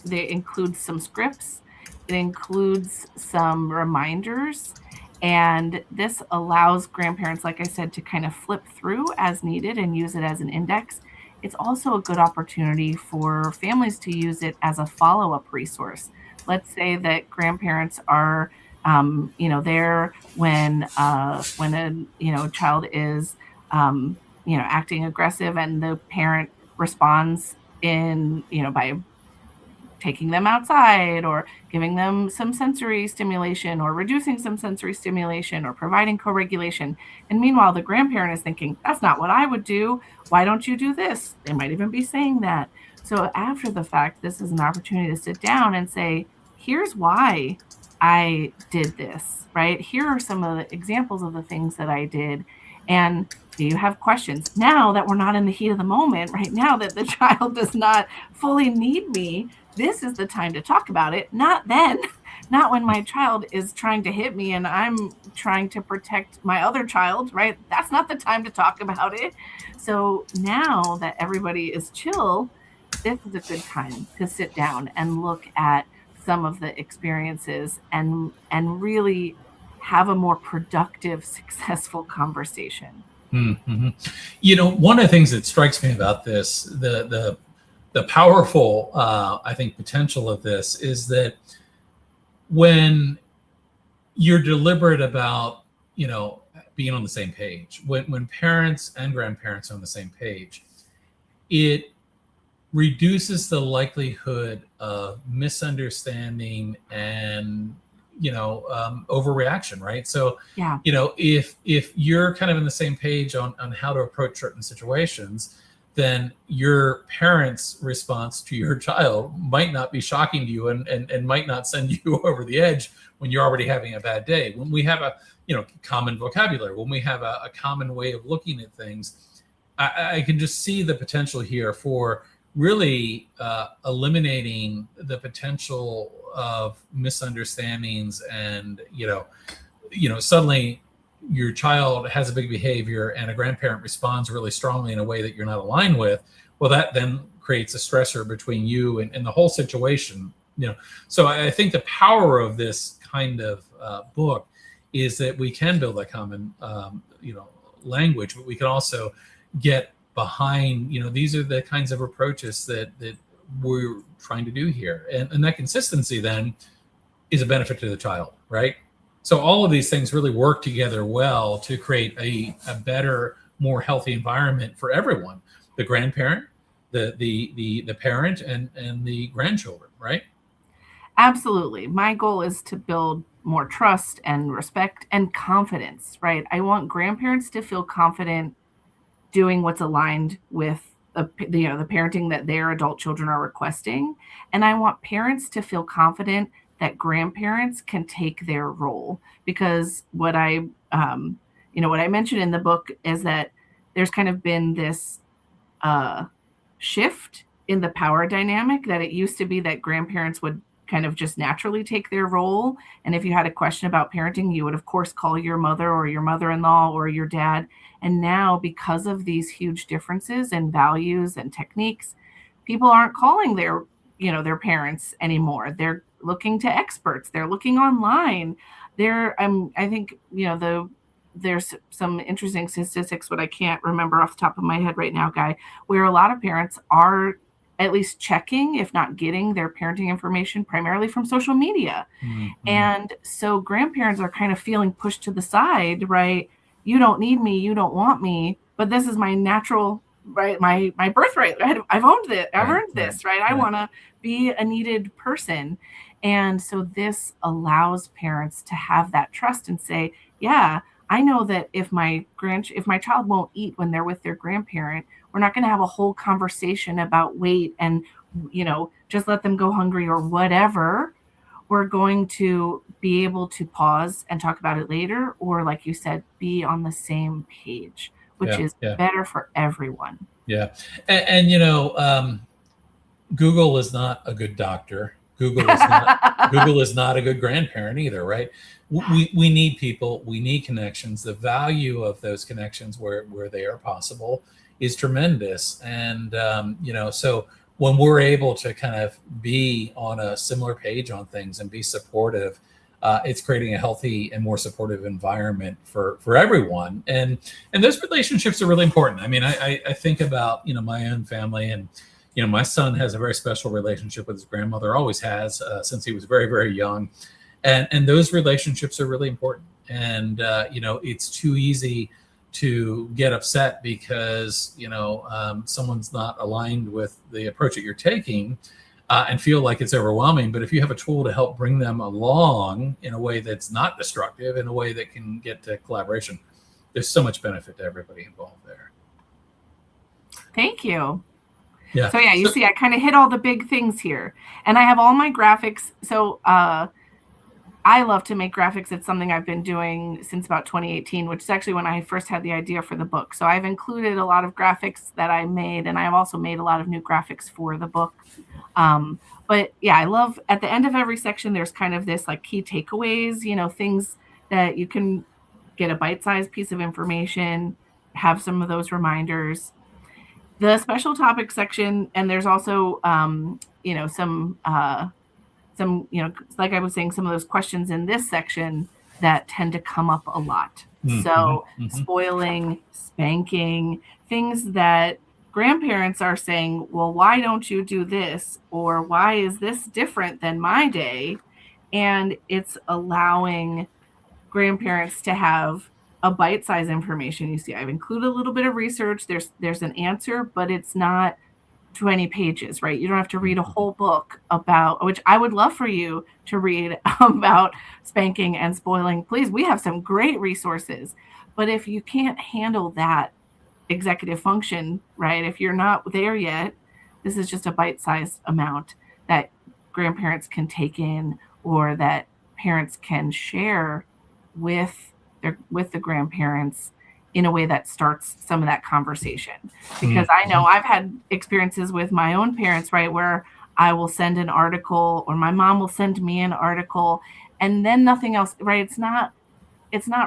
They include some scripts. It includes some reminders. And this allows grandparents, like I said, to kind of flip through as needed and use it as an index. It's also a good opportunity for families to use it as a follow-up resource. Let's say that grandparents are, there when a child is, acting aggressive, and the parent responds by taking them outside or giving them some sensory stimulation or reducing some sensory stimulation or providing co-regulation. And meanwhile, the grandparent is thinking, that's not what I would do. Why don't you do this? They might even be saying that. So after the fact, this is an opportunity to sit down and say, here's why I did this, right? Here are some of the examples of the things that I did. And do you have questions? Now that we're not in the heat of the moment, right now that the child does not fully need me, this is the time to talk about it, not then, not when my child is trying to hit me and I'm trying to protect my other child, right? That's not the time to talk about it. So now that everybody is chill, this is a good time to sit down and look at some of the experiences and really have a more productive, successful conversation. Mm-hmm. One of the things that strikes me about this, the powerful, I think, potential of this is that when you're deliberate about, being on the same page, when parents and grandparents are on the same page, it reduces the likelihood of misunderstanding and overreaction, right? So Yeah. If you're kind of in the same page on how to approach certain situations, then your parents' response to your child might not be shocking to you and might not send you over the edge when you're already having a bad day. When we have a common vocabulary, when we have a common way of looking at things, I can just see the potential here for really eliminating the potential of misunderstandings and suddenly your child has a big behavior and a grandparent responds really strongly in a way that you're not aligned with. Well, that then creates a stressor between you and the whole situation. So I think the power of this kind of book is that we can build a common language, but we can also get behind, these are the kinds of approaches that we're trying to do here. And that consistency then is a benefit to the child, right? So all of these things really work together well to create a better, more healthy environment for everyone, the grandparent, the parent, and the grandchildren, right? Absolutely. My goal is to build more trust and respect and confidence, right? I want grandparents to feel confident doing what's aligned with the parenting that their adult children are requesting. And I want parents to feel confident that grandparents can take their role, because what I mentioned in the book is that there's kind of been this shift in the power dynamic, that it used to be that grandparents would kind of just naturally take their role. And if you had a question about parenting, you would, of course, call your mother or your mother-in-law or your dad. And now, because of these huge differences in values and techniques, people aren't calling their parents anymore. They're looking to experts. They're looking online. I think, there's some interesting statistics, but I can't remember off the top of my head right now, Guy, where a lot of parents are at least checking, if not getting, their parenting information primarily from social media. Mm-hmm. And so grandparents are kind of feeling pushed to the side, right? You don't need me, you don't want me, but this is my natural, right? My birthright. I've owned it. I've earned this, right? I want to be a needed person. And so this allows parents to have that trust and say, yeah, I know that if my child won't eat when they're with their grandparent, we're not going to have a whole conversation about weight and, just let them go hungry or whatever. We're going to be able to pause and talk about it later, or like you said, be on the same page, which is better for everyone. Yeah. And Google is not a good doctor. Google is not a good grandparent either, right? We need people, we need connections. The value of those connections where they are possible is tremendous. And so when we're able to kind of be on a similar page on things and be supportive, it's creating a healthy and more supportive environment for everyone. And those relationships are really important. I mean, I think about my own family, and my son has a very special relationship with his grandmother, always has, since he was very, very young. And those relationships are really important. And, it's too easy to get upset because, someone's not aligned with the approach that you're taking, and feel like it's overwhelming. But if you have a tool to help bring them along in a way that's not destructive, in a way that can get to collaboration, there's so much benefit to everybody involved there. Thank you. Yeah. So yeah, you see, I kind of hit all the big things here, and I have all my graphics. So I love to make graphics. It's something I've been doing since about 2018, which is actually when I first had the idea for the book. So I've included a lot of graphics that I made, and I've also made a lot of new graphics for the book. But yeah, I love at the end of every section, there's kind of this like key takeaways, things that you can get a bite-sized piece of information, have some of those reminders. The special topic section, and there's also, some, like I was saying, some of those questions in this section that tend to come up a lot. Mm-hmm. So spoiling, spanking, things that grandparents are saying, well, why don't you do this? Or why is this different than my day? And it's allowing grandparents to have a bite-sized information. You see, I've included a little bit of research. There's an answer, but it's not 20 pages, right? You don't have to read a whole book about, which I would love for you to read about spanking and spoiling. Please, we have some great resources. But if you can't handle that executive function, right? If you're not there yet, this is just a bite-sized amount that grandparents can take in, or that parents can share with the grandparents in a way that starts some of that conversation. Because I know I've had experiences with my own parents, right, where I will send an article, or my mom will send me an article, and then nothing else, right? It's not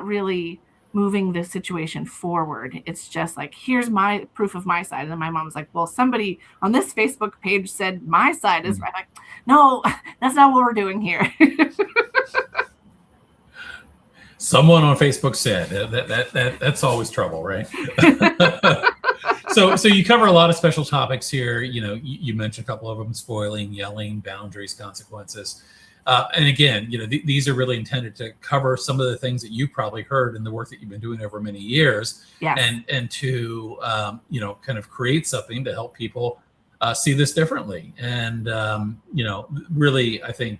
really moving the situation forward. It's just like, here's my proof of my side. And then my mom's like, well, somebody on this Facebook page said my side is right. I'm like, no, that's not what we're doing here. Someone on Facebook said that's always trouble, right? So you cover a lot of special topics here. You mentioned a couple of them: spoiling, yelling, boundaries, consequences. And again, these are really intended to cover some of the things that you probably heard in the work that you've been doing over many years. Yes. And to kind of create something to help people see this differently. And really, I think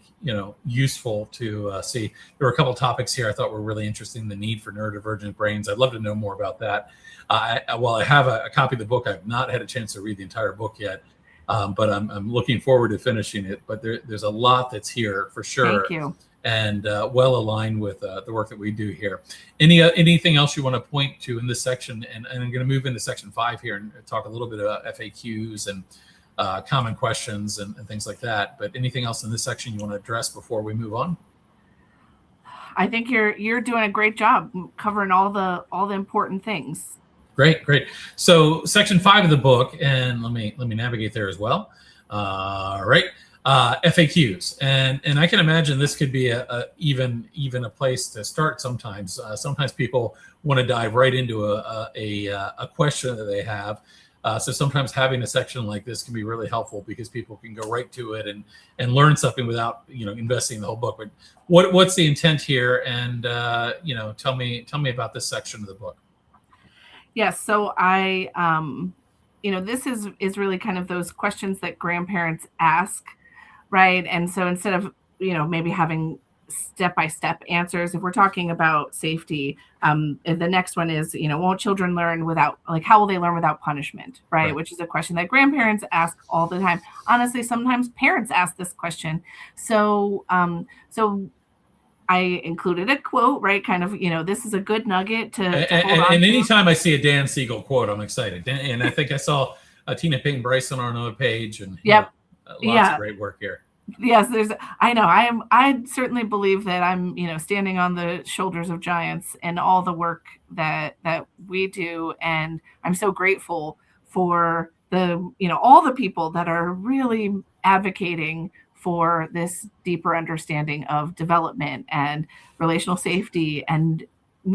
useful to see. There were a couple of topics here I thought were really interesting. The need for neurodivergent brains. I'd love to know more about that. While I have a copy of the book, I've not had a chance to read the entire book yet. But I'm looking forward to finishing it. But there's a lot that's here for sure. Thank you. And well aligned with the work that we do here. Anything else you want to point to in this section? And I'm going to move into section 5 here and talk a little bit about FAQs and common questions and things like that. But anything else in this section you want to address before we move on? I think you're doing a great job covering all the important things. Great. So section 5 of the book, and let me navigate there as well. Right. FAQs, and I can imagine this could be even a place to start sometimes. Sometimes people want to dive right into a question that they have. So sometimes having a section like this can be really helpful because people can go right to it and learn something without investing in the whole book. But what's the intent here? And tell me about this section of the book. Yes. So I, this is really kind of those questions that grandparents ask, right? And so instead of, maybe having step-by-step answers, if we're talking about safety, the next one is, won't children learn without, how will they learn without punishment, right? Which is a question that grandparents ask all the time. Honestly, sometimes parents ask this question. So I included a quote, right? Kind of, this is a good nugget to hold on And to. anytime I see a Dan Siegel quote, I'm excited. And I think I saw Tina Payne Bryson on another page, and Yep. lots of great work here. Yes, I know. I certainly believe that I'm, standing on the shoulders of giants and all the work that we do. And I'm so grateful for all the people that are really advocating for this deeper understanding of development and relational safety and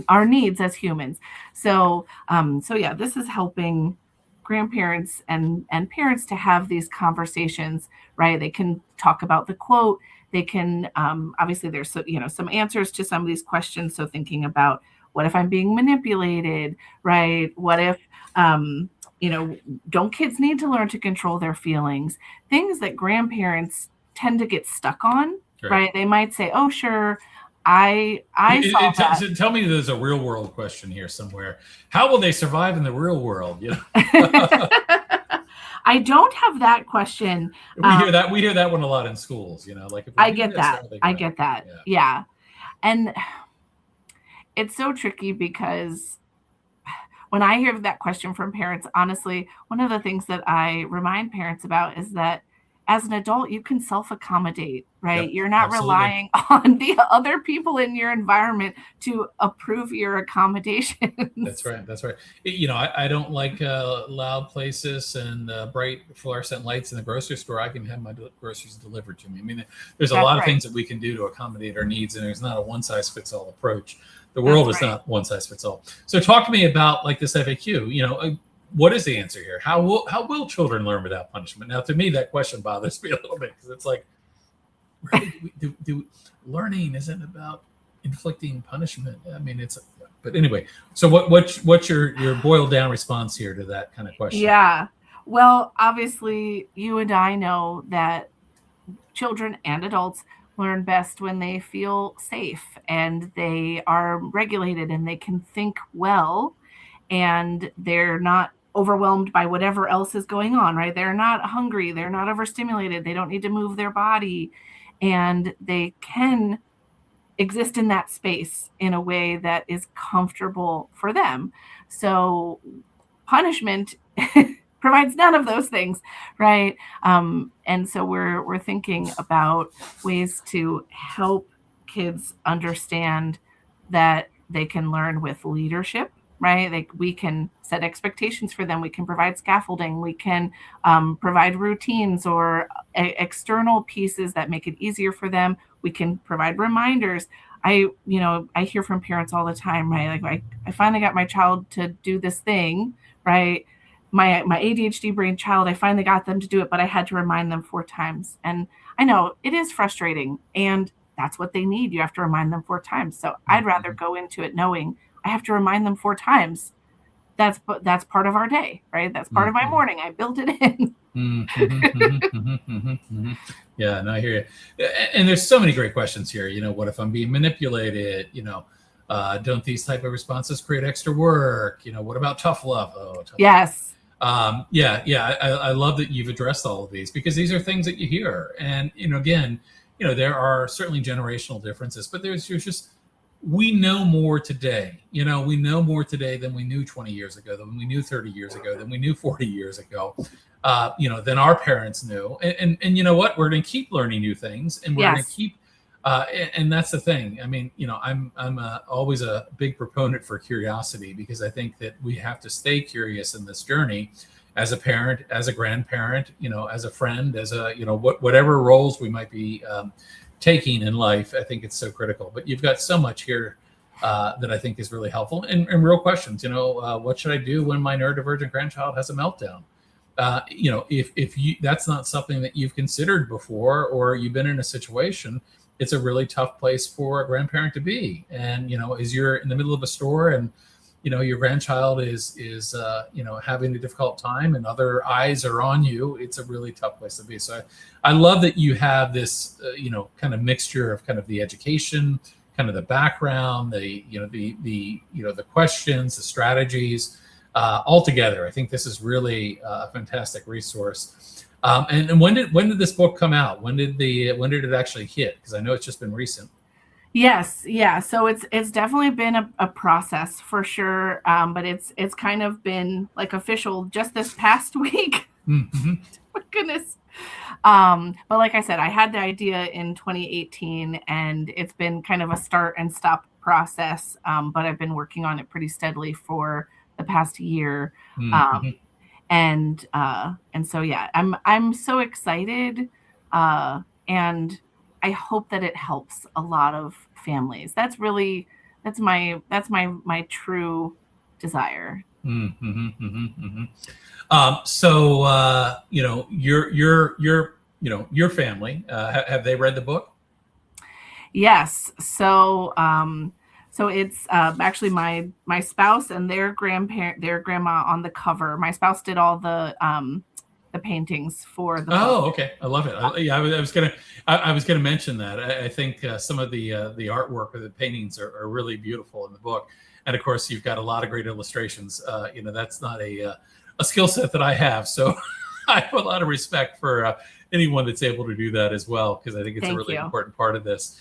our needs as humans. So yeah, this is helping grandparents and parents to have these conversations, right? They can talk about the quote. They can obviously there's some answers to some of these questions. So thinking about, what if I'm being manipulated, right? What if don't kids need to learn to control their feelings? Things that grandparents tend to get stuck on, right? They might say, oh, sure, I saw that. So tell me, there's a real world question here somewhere. How will they survive in the real world? I don't have that question. We hear that one a lot in schools. Like if I get that. Yeah. And it's so tricky because when I hear that question from parents, honestly, one of the things that I remind parents about is that as an adult, you can self-accommodate, right? Yep, you're not absolutely relying on the other people in your environment to approve your accommodations. That's right. I don't like loud places and bright fluorescent lights in the grocery store. I can have my groceries delivered to me. I mean, there's a lot of things that we can do to accommodate our needs, and there's not a one-size-fits-all approach. The world is not one-size-fits-all. So talk to me about like this FAQ. What is the answer here? How will children learn without punishment? Now, to me, that question bothers me a little bit, because it's like, learning isn't about inflicting punishment. I mean, but anyway. So what's your boiled down response here to that kind of question? Yeah. Well, obviously, you and I know that children and adults learn best when they feel safe and they are regulated and they can think well, and they're not overwhelmed by whatever else is going on, right? They're not hungry, they're not overstimulated, they don't need to move their body, and they can exist in that space in a way that is comfortable for them. So punishment provides none of those things, right? And so we're thinking about ways to help kids understand that they can learn with leadership, right? Like, we can set expectations for them. We can provide scaffolding. We can provide routines or external pieces that make it easier for them. We can provide reminders. I hear from parents all the time, right? Like, I finally got my child to do this thing, right? My ADHD brain child, I finally got them to do it, but I had to remind them 4 times. And I know it is frustrating, and that's what they need. You have to remind them 4 times. So I'd rather go into it knowing I have to remind them 4 times. That's part of our day, right? That's part of my morning. I built it in. Yeah, no, I hear you. And there's so many great questions here. What if I'm being manipulated? Don't these type of responses create extra work? What about tough love? Yes. I love that you've addressed all of these, because these are things that you hear. And, again, there are certainly generational differences, but there's just, we know more today. We know more today than we knew 20 years ago, than we knew 30 years ago, than we knew 40 years ago, than our parents knew. And you know what? We're going to keep learning new things, and we're going to keep, and that's the thing. I mean, I'm always a big proponent for curiosity, because I think that we have to stay curious in this journey, as a parent, as a grandparent, as a friend, as a, whatever roles we might be taking in life. I think it's so critical. But you've got so much here that I think is really helpful, and real questions. What should I do when my neurodivergent grandchild has a meltdown? If you, that's not something that you've considered before, or you've been in a situation, it's a really tough place for a grandparent to be. And as you're in the middle of a store, and your grandchild is having a difficult time, and other eyes are on you, it's a really tough place to be. So I love that you have this kind of mixture of kind of the education, kind of the background, the questions, the strategies, all together. I think this is really a fantastic resource. And when did this book come out? When did it actually hit? Because I know it's just been recent. Yes, yeah. So it's definitely been a process for sure, but it's kind of been like official just this past week. Mm-hmm. My goodness. But like I said, I had the idea in 2018, and it's been kind of a start and stop process. But I've been working on it pretty steadily for the past year. Um, Mm-hmm. and so yeah, I'm so excited, and I hope that it helps a lot of families. That's my true desire. Mm-hmm. Mm-hmm. So your family, have they read the book? Yes. So it's actually my spouse and their grandma on the cover. My spouse did all the paintings for the book. Oh, okay. I love it. Yeah, I was gonna mention that. I think some of the artwork or the paintings are really beautiful in the book, and of course you've got a lot of great illustrations. That's not a skill set that I have, so I have a lot of respect for anyone that's able to do that as well, because I think it's a Thank really you. important part of this.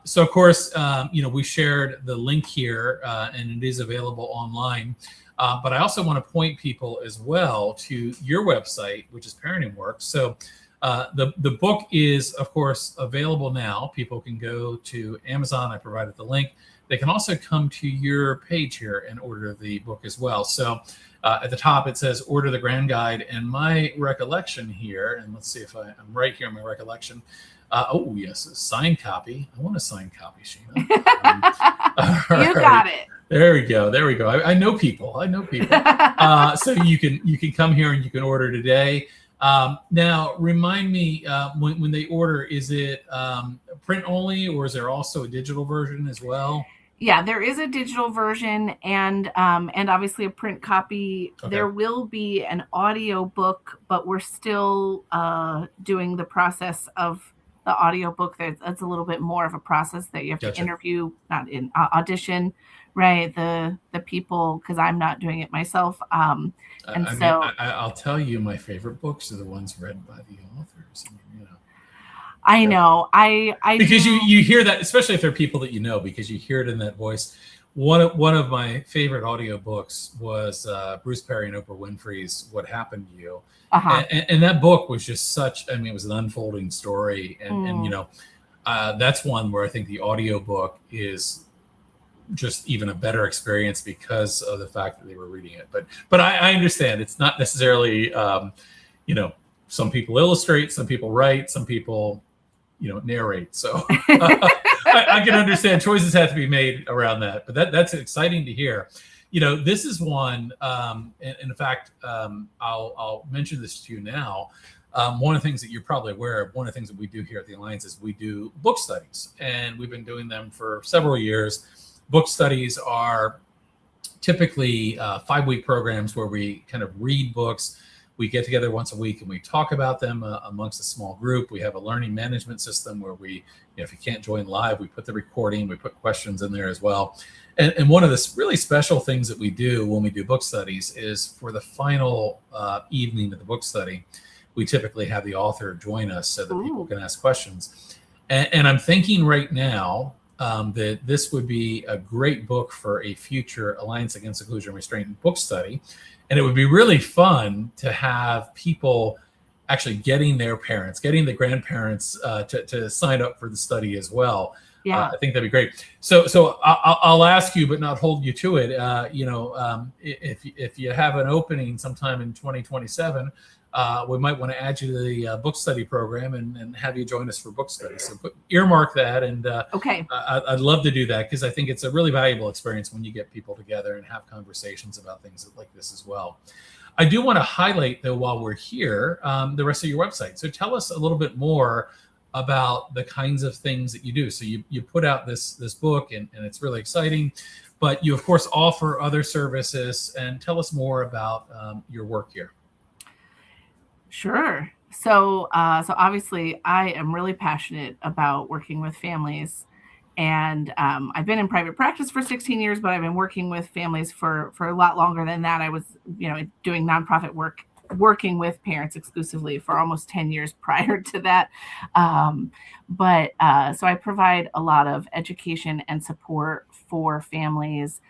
So of course, we shared the link here, and it is available online. But I also want to point people as well to your website, which is Parenting Works. So the book is, of course, available now. People can go to Amazon. I provided the link. They can also come to your page here and order the book as well. So at the top, it says order the Grand Guide. And my recollection here, and let's see if I'm right here in my recollection. Oh, yes, a signed copy. I want a signed copy, Sheena. You All right. got it. There we go. There we go. I know people. I know people. So you can come here and you can order today. Now, remind me when they order, is it print only, or is there also a digital version as well? Yeah, there is a digital version, and obviously a print copy. Okay, There will be an audio book, but we're still doing the process of the audio book. That's a little bit more of a process that you have to gotcha. interview, not in audition, right? The people, because I'm not doing it myself. And I mean, so I'll tell you, my favorite books are the ones read by the authors. I mean, I yeah. know I Because do. you hear that, especially if they're people that you know, because you hear it in that voice. One of my favorite audiobooks was Bruce Perry and Oprah Winfrey's "What Happened to You," Uh-huh. and that book was just such. I mean, it was an unfolding story, and Mm. that's one where I think the audiobook is just even a better experience because of the fact that they were reading it. But I understand it's not necessarily you know some people illustrate, some people write, some people narrate. So I can understand choices have to be made around that. But that's exciting to hear. This is one. In fact, I'll mention this to you now. One of the things that you're probably aware of, one of the things that we do here at the Alliance is we do book studies, and we've been doing them for several years. Book studies are typically 5-week programs where we kind of read books. We get together once a week and we talk about them amongst a small group. We have a learning management system where if you can't join live, we put the recording, we put questions in there as well. And one of the really special things that we do when we do book studies is for the final evening of the book study, we typically have the author join us so that people can ask questions. And I'm thinking right now that this would be a great book for a future Alliance Against Seclusion and Restraint book study. And it would be really fun to have people actually getting their parents, getting the grandparents to sign up for the study as well. Yeah. I think that'd be great. So I'll ask you, but not hold you to it. If you have an opening sometime in 2027, we might want to add you to the book study program and have you join us for book study. So earmark that, and Okay. I'd love to do that because I think it's a really valuable experience when you get people together and have conversations about things like this as well. I do want to highlight, though, while we're here, the rest of your website. So tell us a little bit more about the kinds of things that you do. So you put out this book, and it's really exciting, but you, of course, offer other services. And tell us more about your work here. Sure. So obviously, I am really passionate about working with families, and I've been in private practice for 16 years, but I've been working with families for a lot longer than that. I was, doing nonprofit work working with parents exclusively for almost 10 years prior to that. So I provide a lot of education and support for families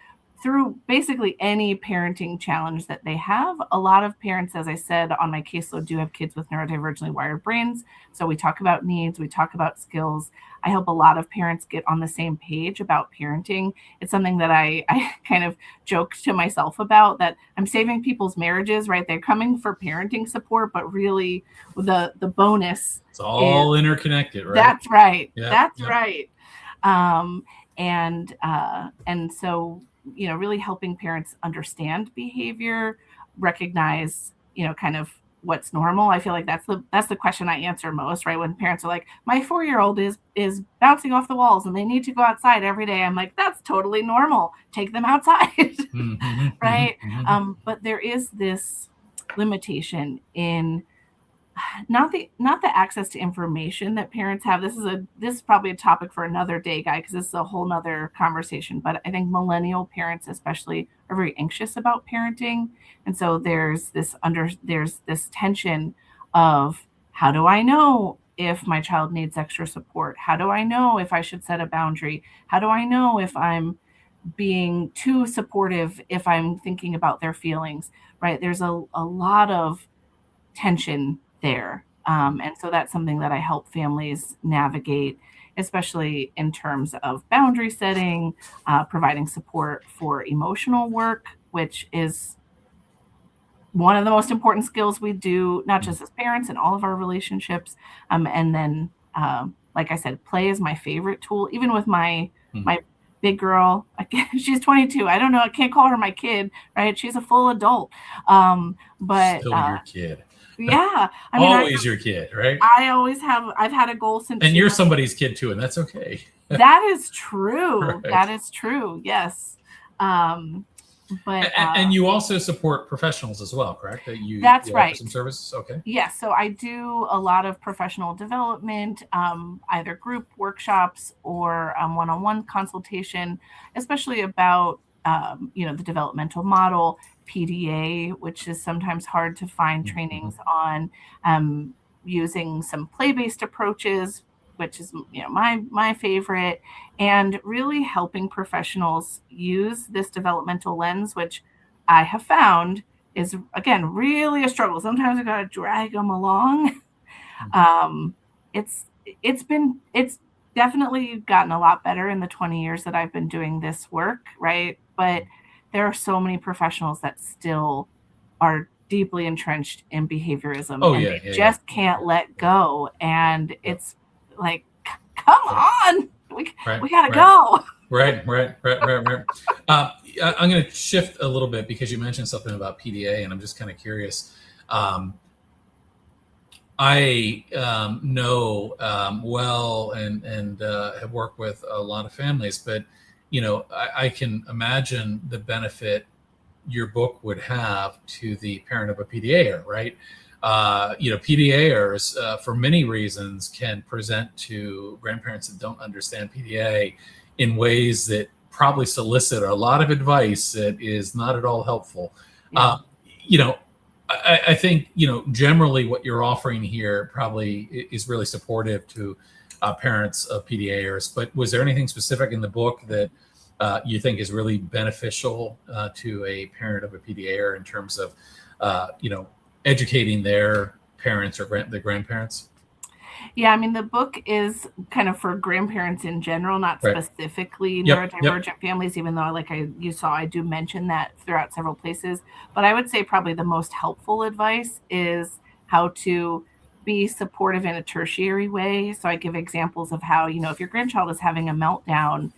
through basically any parenting challenge that they have. A lot of parents, as I said, on my caseload do have kids with neurodivergently wired brains. So we talk about needs, we talk about skills. I help a lot of parents get on the same page about parenting. It's something that I kind of joke to myself about, that I'm saving people's marriages, right? They're coming for parenting support, but really the bonus. It's all interconnected, right? That's right. Yeah, That's yeah. right. And so, really helping parents understand behavior, recognize, kind of what's normal. I feel like that's the question I answer most, right? When parents are like, my 4-year-old is bouncing off the walls and they need to go outside every day. I'm like, that's totally normal. Take them outside. Mm-hmm, right? mm-hmm. But there is this limitation in not the access to information that parents have. This is probably a topic for another day, guy, because this is a whole nother conversation. But I think millennial parents especially are very anxious about parenting. And so there's this tension of, how do I know if my child needs extra support? How do I know if I should set a boundary? How do I know if I'm being too supportive, if I'm thinking about their feelings, right? There's a lot of tension there. And so that's something that I help families navigate, especially in terms of boundary setting, providing support for emotional work, which is one of the most important skills we do, not just as parents, in all of our relationships. And then, like I said, play is my favorite tool, even with my big girl. She's 22. I don't know. I can't call her my kid, right? She's a full adult. But still your kid. Yeah. I mean, always your kid, right? I've had a goal since. And you're somebody's kid too, and that's okay. That is true. Right. That is true. Yes. And you also support professionals as well, correct? That's you right. Offer some services, okay. Yes. So I do a lot of professional development, either group workshops or one-on-one consultation, especially about the developmental model, PDA, which is sometimes hard to find trainings on, using some play-based approaches, which is my favorite, and really helping professionals use this developmental lens, which I have found is, again, really a struggle. Sometimes I got to drag them along. It's definitely gotten a lot better in the 20 years that I've been doing this work, right? But there are so many professionals that still are deeply entrenched in behaviorism. They just can't let go. And it's like, come on, we gotta go. Right. I'm going to shift a little bit because you mentioned something about PDA, and I'm just kind of curious. I know well and have worked with a lot of families, but I can imagine the benefit your book would have to the parent of a PDAer, right? PDAers, for many reasons, can present to grandparents that don't understand PDA in ways that probably solicit a lot of advice that is not at all helpful. Yeah. I think, generally what you're offering here probably is really supportive to parents of PDAers, but was there anything specific in the book that you think is really beneficial to a parent of a PDAer in terms of, educating their parents or their grandparents? Yeah, I mean, the book is kind of for grandparents in general, not specifically neurodivergent families, even though, like you saw, I do mention that throughout several places. But I would say probably the most helpful advice is how to be supportive in a tertiary way. So I give examples of how, if your grandchild is having a meltdown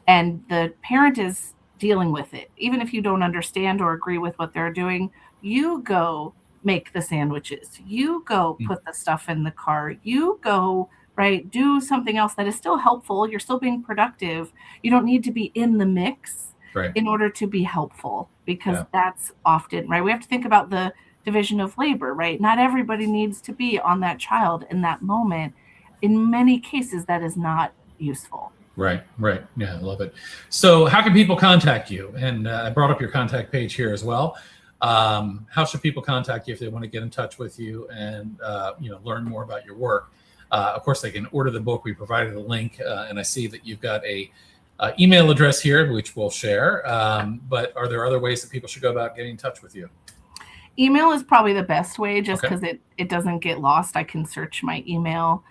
and the parent is dealing with it, even if you don't understand or agree with what they're doing, you go make the sandwiches, you go put the stuff in the car, you go, right, do something else that is still helpful. You're still being productive. You don't need to be in the mix in order to be helpful, because that's often, right, we have to think about the division of labor, right? Not everybody needs to be on that child in that moment. In many cases, that is not useful. Right. Yeah, I love it. So how can people contact you? And I brought up your contact page here as well. How should people contact you if they want to get in touch with you and learn more about your work? Of course, they can order the book. We provided a link, and I see that you've got a email address here, which we'll share. But are there other ways that people should go about getting in touch with you? Email is probably the best way, just because it doesn't get lost. I can search my email.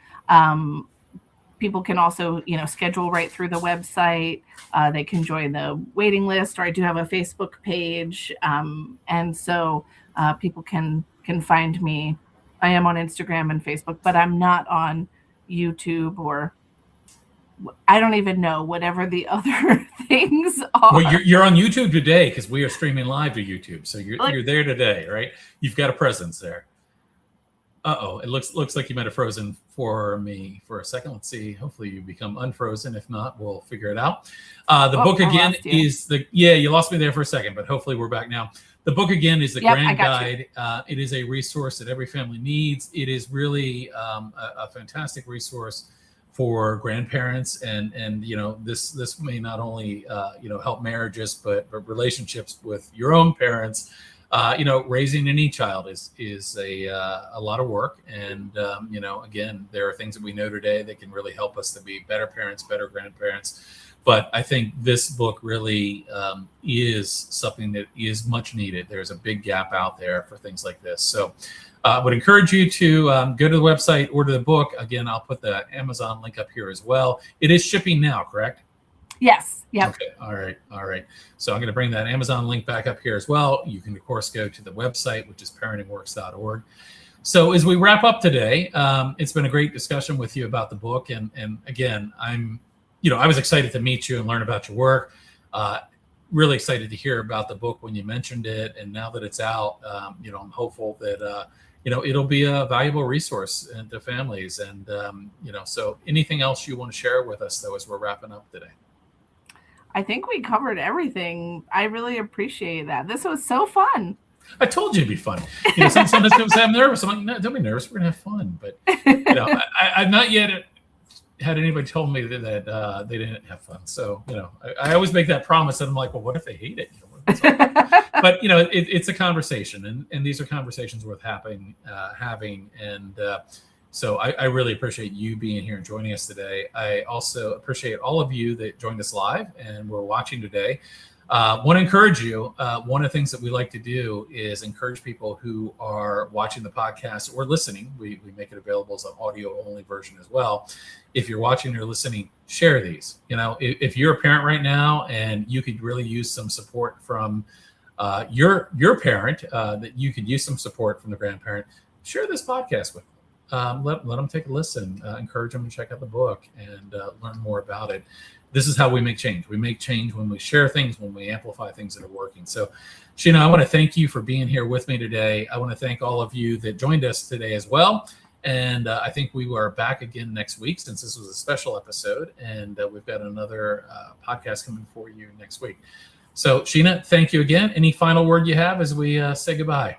People can also, schedule right through the website. They can join the waiting list, or I do have a Facebook page. And so people can find me. I am on Instagram and Facebook, but I'm not on YouTube, or I don't even know whatever the other things are. Well, you're on YouTube today because we are streaming live to YouTube. So you're there today, right? You've got a presence there. Uh-oh, it looks like you might have frozen for me for a second. Let's see. Hopefully you become unfrozen. If not, we'll figure it out. The book again is you lost me there for a second, but hopefully we're back now. The book again is the Grand Guide. It is a resource that every family needs. It is really a fantastic resource for grandparents, and this may not only help marriages, but relationships with your own parents. Raising any child is a lot of work, and again, there are things that we know today that can really help us to be better parents, better grandparents. But I think this book really is something that is much needed. There's a big gap out there for things like this. So I would encourage you to go to the website, order the book. Again, I'll put the Amazon link up here as well. It is shipping now, correct? Yes. Yep. Okay. All right. So I'm going to bring that Amazon link back up here as well. You can, of course, go to the website, which is parentingworks.org. So as we wrap up today, it's been a great discussion with you about the book. And again, I was excited to meet you and learn about your work. Really excited to hear about the book when you mentioned it. And now that it's out, I'm hopeful that, it'll be a valuable resource to families. And, so anything else you want to share with us, though, as we're wrapping up today? I think we covered everything. I really appreciate that. This was so fun. I told you it'd be fun. Sometimes people say I'm nervous. I'm like, no, don't be nervous. We're gonna have fun. But I've not yet had anybody tell me that they didn't have fun. So I always make that promise, and I'm like, well, what if they hate it? But it's a conversation, and these are conversations worth having. And so I really appreciate you being here and joining us today. I also appreciate all of you that joined us live and were watching today. Want to encourage you. One of the things that we like to do is encourage people who are watching the podcast or listening. We make it available as an audio only version as well. If you're watching or listening, share these. If you're a parent right now and you could really use some support from your parent, that you could use some support from the grandparent, share this podcast with them. Let them take a listen, encourage them to check out the book and learn more about it. This is how we make change. We make change when we share things, when we amplify things that are working. So, Sheena, I want to thank you for being here with me today. I want to thank all of you that joined us today as well. And I think we are back again next week, since this was a special episode. And we've got another podcast coming for you next week. So, Sheena, thank you again. Any final word you have as we say goodbye?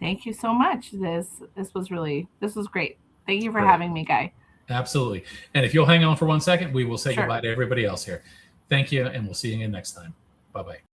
Thank you so much. This was great. Thank you for having me, Guy. Absolutely. And if you'll hang on for 1 second, we will say goodbye to everybody else here. Thank you, and we'll see you again next time. Bye-bye.